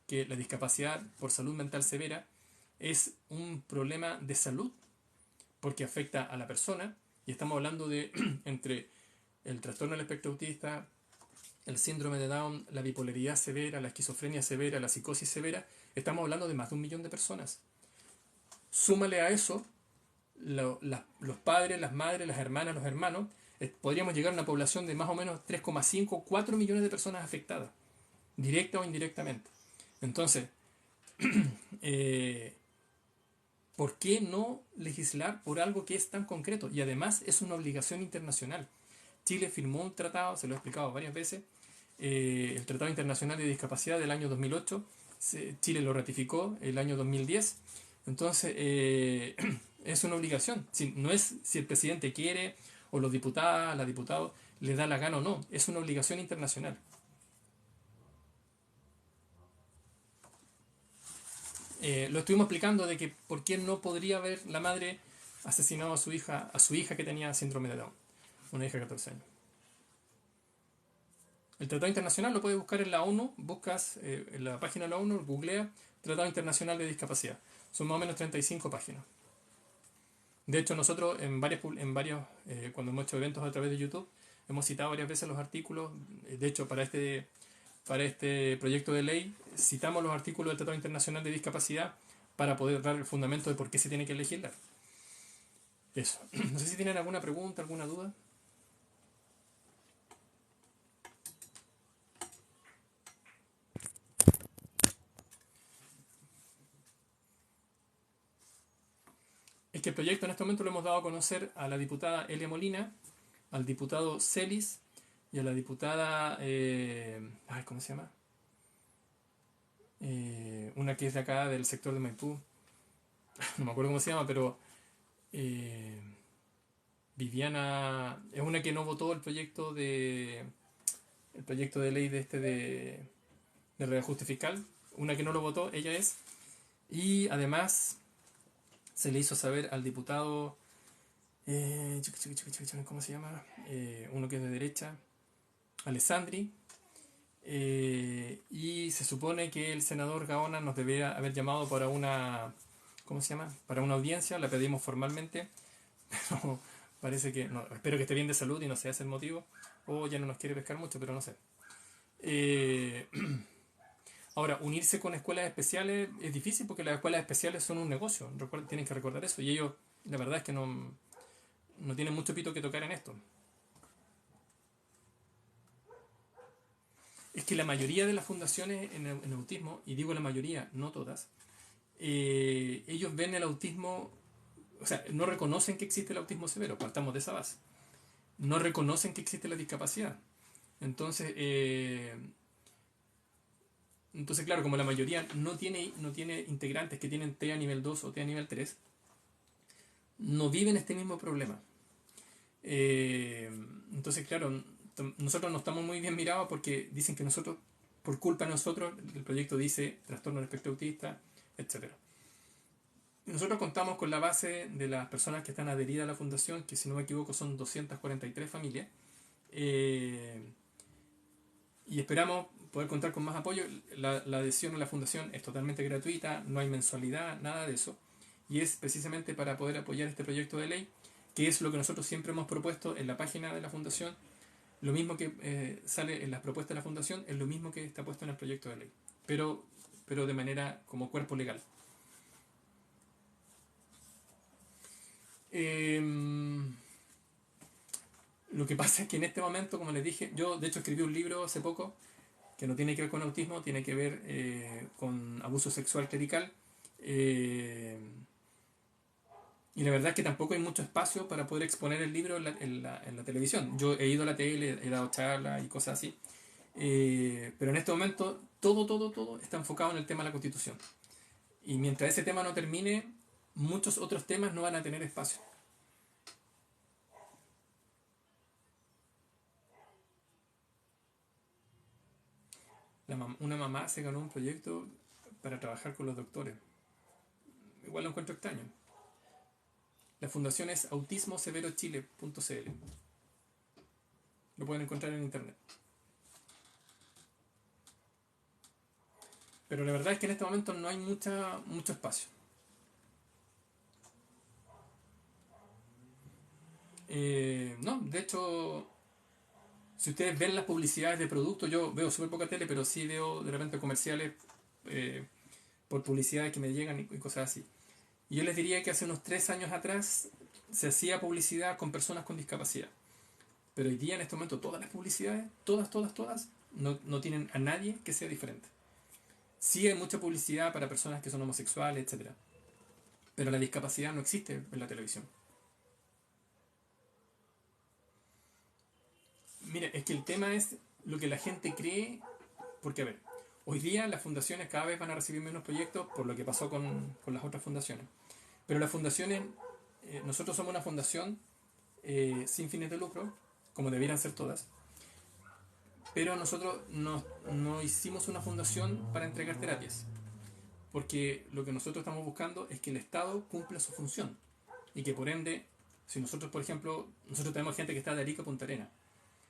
que la discapacidad por salud mental severa es un problema de salud, porque afecta a la persona, y estamos hablando de entre el trastorno del espectro autista, el síndrome de Down, la bipolaridad severa, la esquizofrenia severa, la psicosis severa, estamos hablando de más de 1 millón de personas. Súmale a eso los padres, las madres, las hermanas, los hermanos, podríamos llegar a una población de más o menos 3,5, 4 millones de personas afectadas, directa o indirectamente. Entonces, ¿por qué no legislar por algo que es tan concreto? Y además es una obligación internacional. Chile firmó un tratado, se lo he explicado varias veces, el Tratado Internacional de Discapacidad del año 2008, Chile lo ratificó el año 2010, entonces es una obligación, no es si el presidente quiere o los diputados, la diputados le da la gana o no, es una obligación internacional. Lo estuvimos explicando de que por qué no podría haber la madre asesinado a su hija que tenía síndrome de Down, una hija de 14 años. El Tratado Internacional lo puedes buscar en la ONU, buscas en la página de la ONU, googlea Tratado Internacional de Discapacidad. Son más o menos 35 páginas. De hecho, nosotros cuando hemos hecho eventos a través de YouTube, hemos citado varias veces los artículos. De hecho, para este proyecto de ley, citamos los artículos del Tratado Internacional de Discapacidad para poder dar el fundamento de por qué se tiene que legislar. Eso. No sé si tienen alguna pregunta, alguna duda. Es que el proyecto en este momento lo hemos dado a conocer a la diputada Elia Molina, al diputado Celis y a la diputada, ¿cómo se llama? Una que es de acá, del sector de Maipú, no me acuerdo cómo se llama, pero eh, Viviana, es una que no votó el proyecto de ley de reajuste fiscal, una que no lo votó, ella es, y además se le hizo saber al diputado, ¿cómo se llama? Uno que es de derecha, Alessandri, y se supone que el senador Gaona nos debería haber llamado para una, ¿cómo se llama? Para una audiencia, la pedimos formalmente, pero parece que, no, espero que esté bien de salud y no sea ese el motivo, o ya no nos quiere pescar mucho, pero no sé. Eh, Ahora, unirse con escuelas especiales es difícil porque las escuelas especiales son un negocio, tienen que recordar eso, y ellos, la verdad es que no tienen mucho pito que tocar en esto. Es que la mayoría de las fundaciones en autismo, y digo la mayoría, no todas, ellos ven el autismo, o sea, no reconocen que existe el autismo severo, partamos de esa base. No reconocen que existe la discapacidad. Entonces, claro, como la mayoría no tiene integrantes que tienen TEA nivel 2 o TEA nivel 3, no viven este mismo problema. Eh, entonces, claro, nosotros no estamos muy bien mirados porque dicen que nosotros, por culpa de nosotros, el proyecto dice trastorno del espectro autista, etcétera. Nosotros contamos con la base de las personas que están adheridas a la fundación, que si no me equivoco son 243 familias, eh, y esperamos poder contar con más apoyo. La adhesión a la fundación es totalmente gratuita, no hay mensualidad, nada de eso, y es precisamente para poder apoyar este proyecto de ley, que es lo que nosotros siempre hemos propuesto en la página de la fundación. Lo mismo que sale en las propuestas de la fundación es lo mismo que está puesto en el proyecto de ley, pero de manera como cuerpo legal. Eh, lo que pasa es que en este momento, como les dije, yo de hecho escribí un libro hace poco que no tiene que ver con autismo, tiene que ver con abuso sexual clerical. Eh, y la verdad es que tampoco hay mucho espacio para poder exponer el libro en la televisión. Yo he ido a la tele, he dado charlas y cosas así. Pero en este momento todo está enfocado en el tema de la Constitución. Y mientras ese tema no termine, muchos otros temas no van a tener espacio. Una mamá se ganó un proyecto para trabajar con los doctores. Igual lo encuentro extraño. La fundación es autismoseverochile.cl. Lo pueden encontrar en internet. Pero la verdad es que en este momento no hay mucho espacio. No, de hecho, si ustedes ven las publicidades de productos, yo veo súper poca tele, pero sí veo de repente comerciales eh, por publicidades que me llegan y cosas así. Y yo les diría que hace unos 3 años atrás se hacía publicidad con personas con discapacidad. Pero hoy día, en este momento, todas las publicidades, todas, no tienen a nadie que sea diferente. Sí hay mucha publicidad para personas que son homosexuales, etcétera, pero la discapacidad no existe en la televisión. Mira, es que el tema es lo que la gente cree, porque a ver, hoy día las fundaciones cada vez van a recibir menos proyectos por lo que pasó con las otras fundaciones. Pero las fundaciones, nosotros somos una fundación sin fines de lucro, como debieran ser todas, pero nosotros no hicimos una fundación para entregar terapias, porque lo que nosotros estamos buscando es que el Estado cumpla su función y que por ende, si nosotros, por ejemplo, nosotros tenemos gente que está de Arica a Punta Arenas,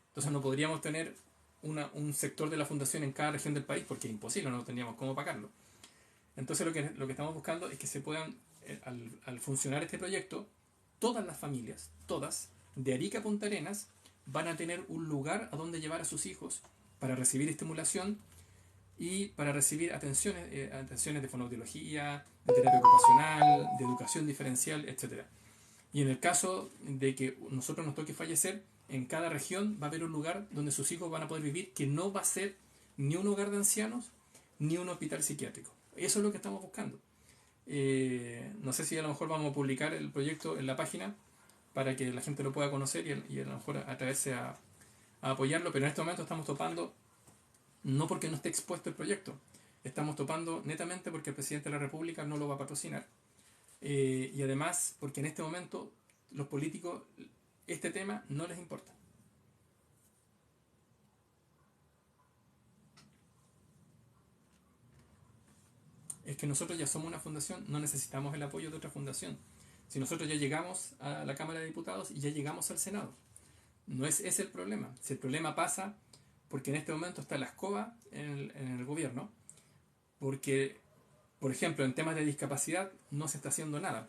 entonces no podríamos tener un sector de la fundación en cada región del país porque es imposible, no tendríamos cómo pagarlo. Entonces lo que estamos buscando es que se puedan, al funcionar este proyecto, todas las familias, todas, de Arica a Punta Arenas, van a tener un lugar a donde llevar a sus hijos para recibir estimulación y para recibir atenciones de fonoaudiología, de terapia ocupacional, de educación diferencial, etcétera. Y en el caso de que nosotros nos toque fallecer, en cada región va a haber un lugar donde sus hijos van a poder vivir, que no va a ser ni un hogar de ancianos ni un hospital psiquiátrico. Eso es lo que estamos buscando. No sé si a lo mejor vamos a publicar el proyecto en la página para que la gente lo pueda conocer y a lo mejor atreverse a apoyarlo, pero en este momento estamos topando, no porque no esté expuesto el proyecto, estamos topando netamente porque el presidente de la República no lo va a patrocinar, y además porque en este momento los políticos este tema no les importa. Es que nosotros ya somos una fundación, no necesitamos el apoyo de otra fundación. Si nosotros ya llegamos a la Cámara de Diputados y ya llegamos al Senado, no es ese el problema. Si el problema pasa porque en este momento está la escoba en el gobierno, porque, por ejemplo, en temas de discapacidad no se está haciendo nada,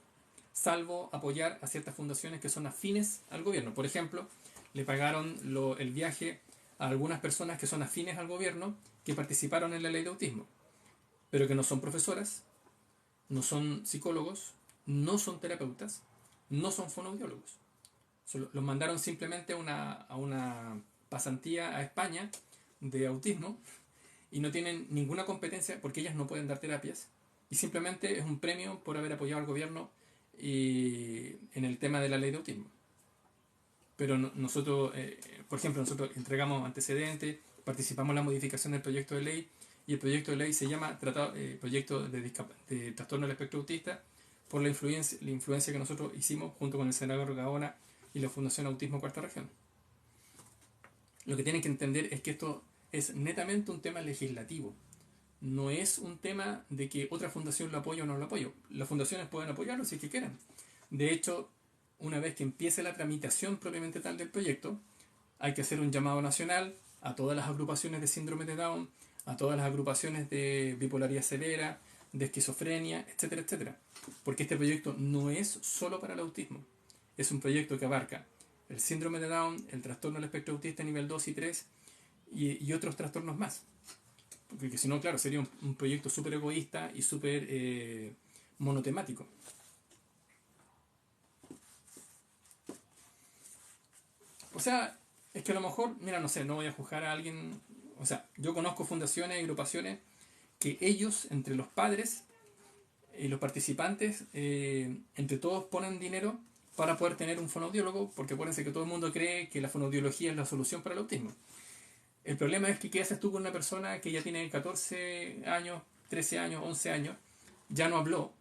salvo apoyar a ciertas fundaciones que son afines al gobierno. Por ejemplo, le pagaron el viaje a algunas personas que son afines al gobierno que participaron en la ley de autismo, pero que no son profesoras, no son psicólogos, no son terapeutas, no son fonoaudiólogos. Los mandaron simplemente a una pasantía a España de autismo y no tienen ninguna competencia porque ellas no pueden dar terapias y simplemente es un premio por haber apoyado al gobierno en el tema de la ley de autismo. Pero nosotros, por ejemplo, nosotros entregamos antecedentes, participamos en la modificación del proyecto de ley y el proyecto de ley se llama Proyecto de Trastorno del Espectro Autista por la influencia que nosotros hicimos junto con el senador Gaona y la Fundación Autismo Cuarta Región. Lo que tienen que entender es que esto es netamente un tema legislativo. No es un tema de que otra fundación lo apoya o no lo apoya. Las fundaciones pueden apoyarlo si es que quieren. De hecho, una vez que empiece la tramitación propiamente tal del proyecto, hay que hacer un llamado nacional a todas las agrupaciones de síndrome de Down, a todas las agrupaciones de bipolaridad severa, de esquizofrenia, etcétera, etcétera. Porque este proyecto no es solo para el autismo. Es un proyecto que abarca el síndrome de Down, el trastorno del espectro autista nivel 2 y 3 y otros trastornos más. Porque si no, claro, sería un proyecto súper egoísta y súper monotemático. O sea, es que a lo mejor, mira, no sé, no voy a juzgar a alguien. O sea, yo conozco fundaciones y agrupaciones que ellos, entre los padres y los participantes, entre todos ponen dinero para poder tener un fonoaudiólogo, porque acuérdense que todo el mundo cree que la fonoaudiología es la solución para el autismo. El problema es que ¿qué haces tú con una persona que ya tiene 14 años, 13 años, 11 años, ya no habló?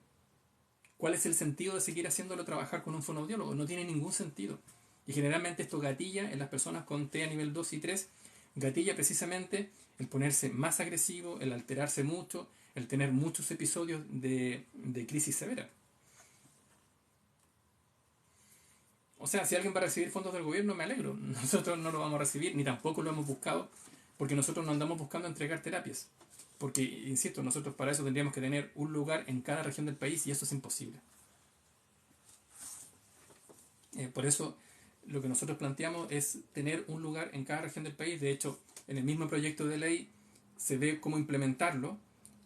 ¿Cuál es el sentido de seguir haciéndolo trabajar con un fonoaudiólogo? No tiene ningún sentido. Y generalmente esto gatilla en las personas con TEA nivel 2 y 3, gatilla precisamente el ponerse más agresivo, el alterarse mucho, el tener muchos episodios de crisis severa. O sea, si alguien va a recibir fondos del gobierno, me alegro. Nosotros no lo vamos a recibir, ni tampoco lo hemos buscado, porque nosotros no andamos buscando entregar terapias. Porque, insisto, nosotros para eso tendríamos que tener un lugar en cada región del país y eso es imposible. Por eso, lo que nosotros planteamos es tener un lugar en cada región del país. De hecho, en el mismo proyecto de ley se ve cómo implementarlo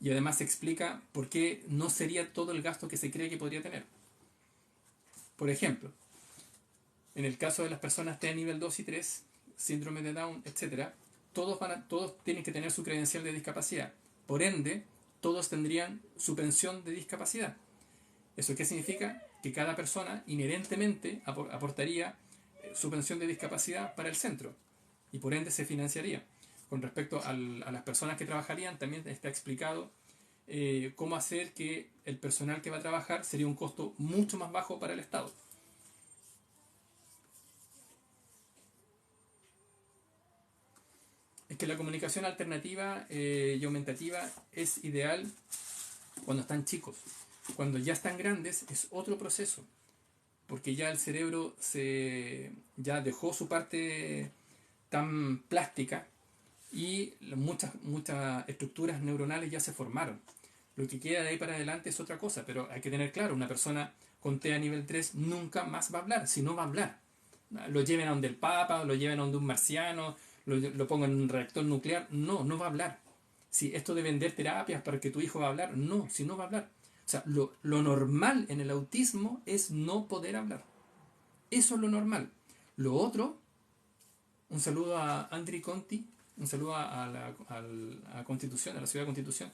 y además se explica por qué no sería todo el gasto que se cree que podría tener. Por ejemplo, en el caso de las personas T nivel 2 y 3, síndrome de Down, etc., todos tienen que tener su credencial de discapacidad. Por ende, todos tendrían su pensión de discapacidad. ¿Eso qué significa? Que cada persona inherentemente aportaría su pensión de discapacidad para el centro y por ende se financiaría. Con respecto a las personas que trabajarían, también está explicado cómo hacer que el personal que va a trabajar sería un costo mucho más bajo para el Estado. Es que la comunicación alternativa y aumentativa es ideal cuando están chicos. Cuando ya están grandes es otro proceso, porque ya el cerebro ya dejó su parte tan plástica y muchas estructuras neuronales ya se formaron. Lo que queda de ahí para adelante es otra cosa, pero hay que tener claro, una persona con TEA nivel 3 nunca más va a hablar, si no va a hablar. Lo lleven a donde el Papa, lo lleven a donde un marciano, lo pongan en un reactor nuclear, no va a hablar. Si esto de vender terapias para que tu hijo va a hablar, no, si no va a hablar. O sea, lo normal en el autismo es no poder hablar. Eso es lo normal. Lo otro, un saludo a Andri Conti, un saludo a Constitución, a la ciudad de Constitución.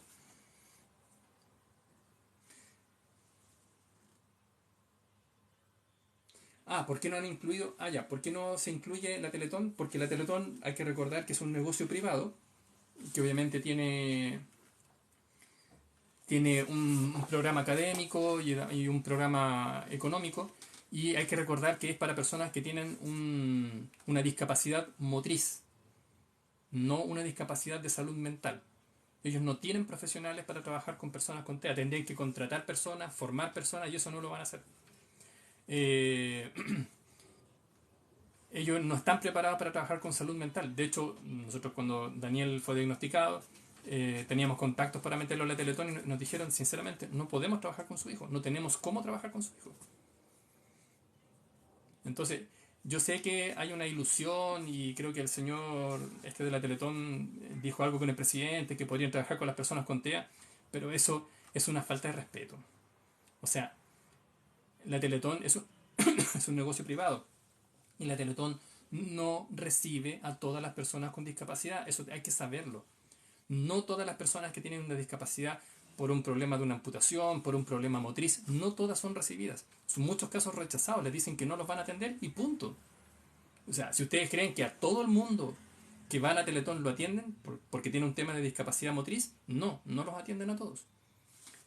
¿Por qué no han incluido? Ya, ¿por qué no se incluye la Teletón? Porque la Teletón hay que recordar que es un negocio privado, que obviamente tiene un programa académico y un programa económico, y hay que recordar que es para personas que tienen una discapacidad motriz, no una discapacidad de salud mental. Ellos no tienen profesionales para trabajar con personas con TEA, tendrían que contratar personas, formar personas, y eso no lo van a hacer. Eh, Ellos no están preparados para trabajar con salud mental. De hecho, nosotros cuando Daniel fue diagnosticado, teníamos contactos para meterlo en la Teletón y nos dijeron sinceramente, no podemos trabajar con su hijo, no tenemos cómo trabajar con su hijo. Entonces, yo sé que hay una ilusión y creo que el señor de la Teletón dijo algo con el presidente, que podrían trabajar con las personas con TEA, pero eso es una falta de respeto. O sea, la Teletón es un negocio privado y la Teletón no recibe a todas las personas con discapacidad, eso hay que saberlo. No todas las personas que tienen una discapacidad por un problema de una amputación, por un problema motriz, no todas son recibidas. Son muchos casos rechazados, les dicen que no los van a atender y punto. O sea, si ustedes creen que a todo el mundo que va a la Teletón lo atienden porque tiene un tema de discapacidad motriz, no los atienden a todos.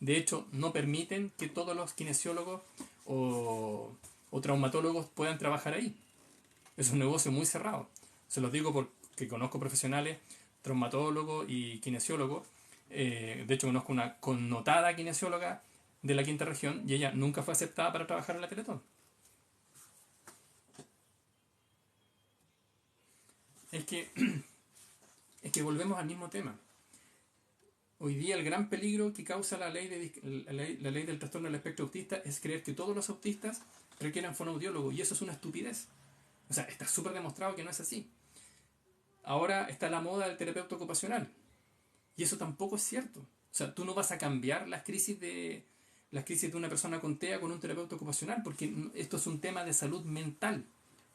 De hecho, no permiten que todos los kinesiólogos o traumatólogos puedan trabajar ahí. Es un negocio muy cerrado. Se los digo porque conozco profesionales, traumatólogos y kinesiólogos. De hecho, conozco una connotada kinesióloga de la quinta región y ella nunca fue aceptada para trabajar en la Teletón. Es que, es que volvemos al mismo tema. Hoy día el gran peligro que causa la ley del trastorno del espectro autista es creer que todos los autistas requieren fonoaudiólogo, y eso es una estupidez. O sea, está súper demostrado que no es así. Ahora está la moda del terapeuta ocupacional, y eso tampoco es cierto. O sea, tú no vas a cambiar las crisis de una persona con TEA con un terapeuta ocupacional, porque esto es un tema de salud mental,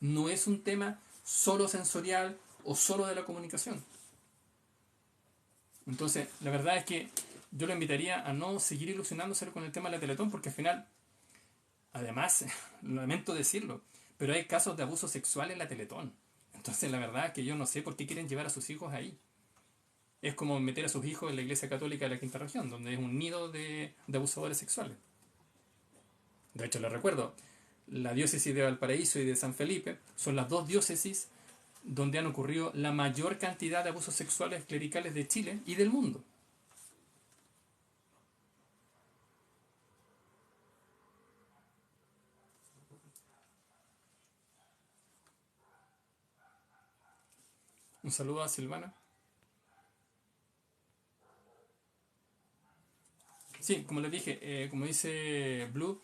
no es un tema solo sensorial o solo de la comunicación. Entonces, la verdad es que yo lo invitaría a no seguir ilusionándose con el tema de la Teletón, porque al final, además, lamento decirlo, pero hay casos de abuso sexual en la Teletón. Entonces, la verdad es que yo no sé por qué quieren llevar a sus hijos ahí. Es como meter a sus hijos en la Iglesia Católica de la Quinta Región, donde es un nido de abusadores sexuales. De hecho, les recuerdo, la diócesis de Valparaíso y de San Felipe son las dos diócesis donde han ocurrido la mayor cantidad de abusos sexuales clericales de Chile y del mundo. Un saludo a Silvana. Sí, como les dije, como dice Blue,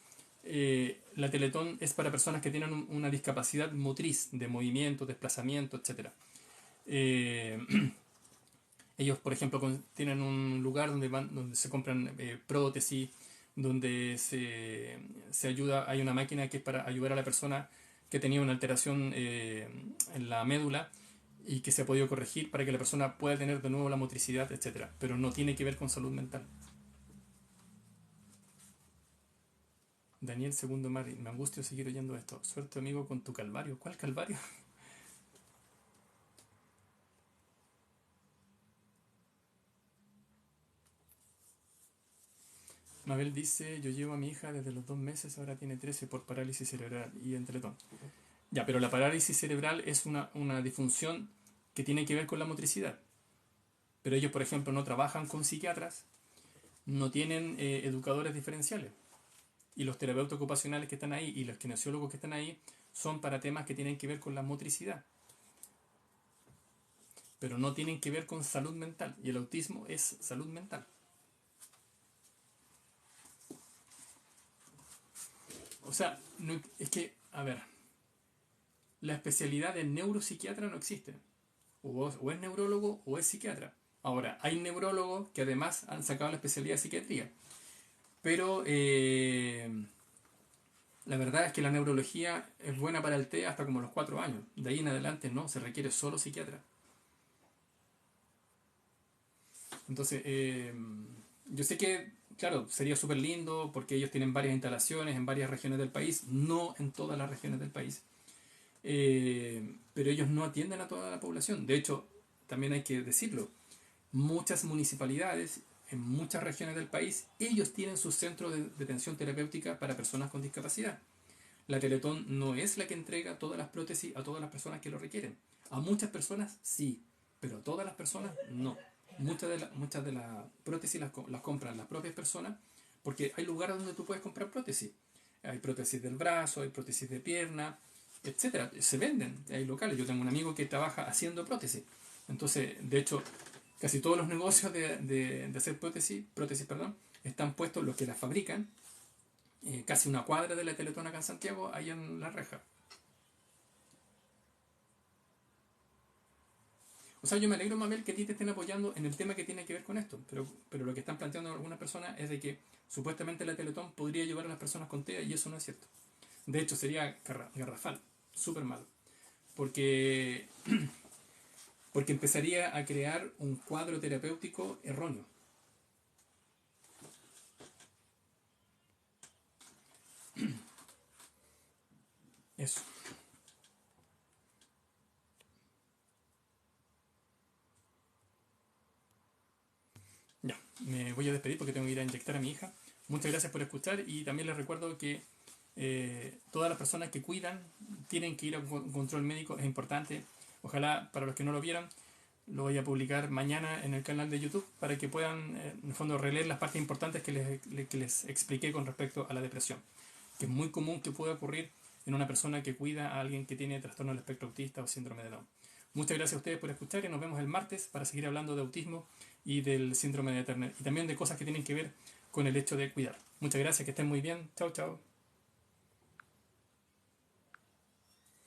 la Teletón es para personas que tienen una discapacidad motriz, de movimiento, desplazamiento, etc. Eh, Ellos, por ejemplo, tienen un lugar donde se compran prótesis, donde se ayuda, hay una máquina que es para ayudar a la persona que tenía una alteración en la médula y que se ha podido corregir para que la persona pueda tener de nuevo la motricidad, etcétera. Pero no tiene que ver con salud mental. Daniel Segundo Mari, me angustio seguir oyendo esto. Suerte amigo con tu calvario. ¿Cuál calvario? Mabel dice, yo llevo a mi hija desde los 2 meses, ahora tiene 13 por parálisis cerebral y en Teletón. Ya, pero la parálisis cerebral es una disfunción que tiene que ver con la motricidad. Pero ellos, por ejemplo, no trabajan con psiquiatras, no tienen educadores diferenciales. Y los terapeutas ocupacionales que están ahí y los kinesiólogos que están ahí son para temas que tienen que ver con la motricidad. Pero no tienen que ver con salud mental. Y el autismo es salud mental. O sea, es que, a ver, la especialidad de neuropsiquiatra no existe. O es neurólogo o es psiquiatra. Ahora, hay neurólogos que además han sacado la especialidad de psiquiatría. Pero la verdad es que la neurología es buena para el TEA hasta como los 4 años. De ahí en adelante no, se requiere solo psiquiatra. Entonces, yo sé que, claro, sería súper lindo porque ellos tienen varias instalaciones en varias regiones del país, no en todas las regiones del país. Pero ellos no atienden a toda la población. De hecho, también hay que decirlo, muchas municipalidades en muchas regiones del país, ellos tienen sus centros de detención terapéutica para personas con discapacidad. La Teletón no es la que entrega todas las prótesis a todas las personas que lo requieren. A muchas personas sí, pero a todas las personas no. Muchas de las prótesis las compran las propias personas porque hay lugares donde tú puedes comprar prótesis. Hay prótesis del brazo, hay prótesis de pierna, etcétera. Se venden, hay locales. Yo tengo un amigo que trabaja haciendo prótesis. Entonces, de hecho, casi todos los negocios de hacer prótesis, perdón, están puestos los que las fabrican, casi una cuadra de la Teletón acá en Santiago, ahí en La Reja. O sea, yo me alegro, Mabel, que a ti te estén apoyando en el tema que tiene que ver con esto, pero lo que están planteando algunas personas es de que supuestamente la Teletón podría llevar a las personas con TEA y eso no es cierto. De hecho, sería garrafal, súper malo, porque, porque empezaría a crear un cuadro terapéutico erróneo. Eso. Ya, me voy a despedir porque tengo que ir a inyectar a mi hija. Muchas gracias por escuchar y también les recuerdo que todas las personas que cuidan tienen que ir a un control médico, es importante. Ojalá para los que no lo vieran, lo voy a publicar mañana en el canal de YouTube para que puedan, en el fondo, releer las partes importantes que les expliqué con respecto a la depresión, que es muy común que pueda ocurrir en una persona que cuida a alguien que tiene trastorno del espectro autista o síndrome de Down. Muchas gracias a ustedes por escuchar y nos vemos el martes para seguir hablando de autismo y del síndrome de Turner y también de cosas que tienen que ver con el hecho de cuidar. Muchas gracias, que estén muy bien. Chao, chao.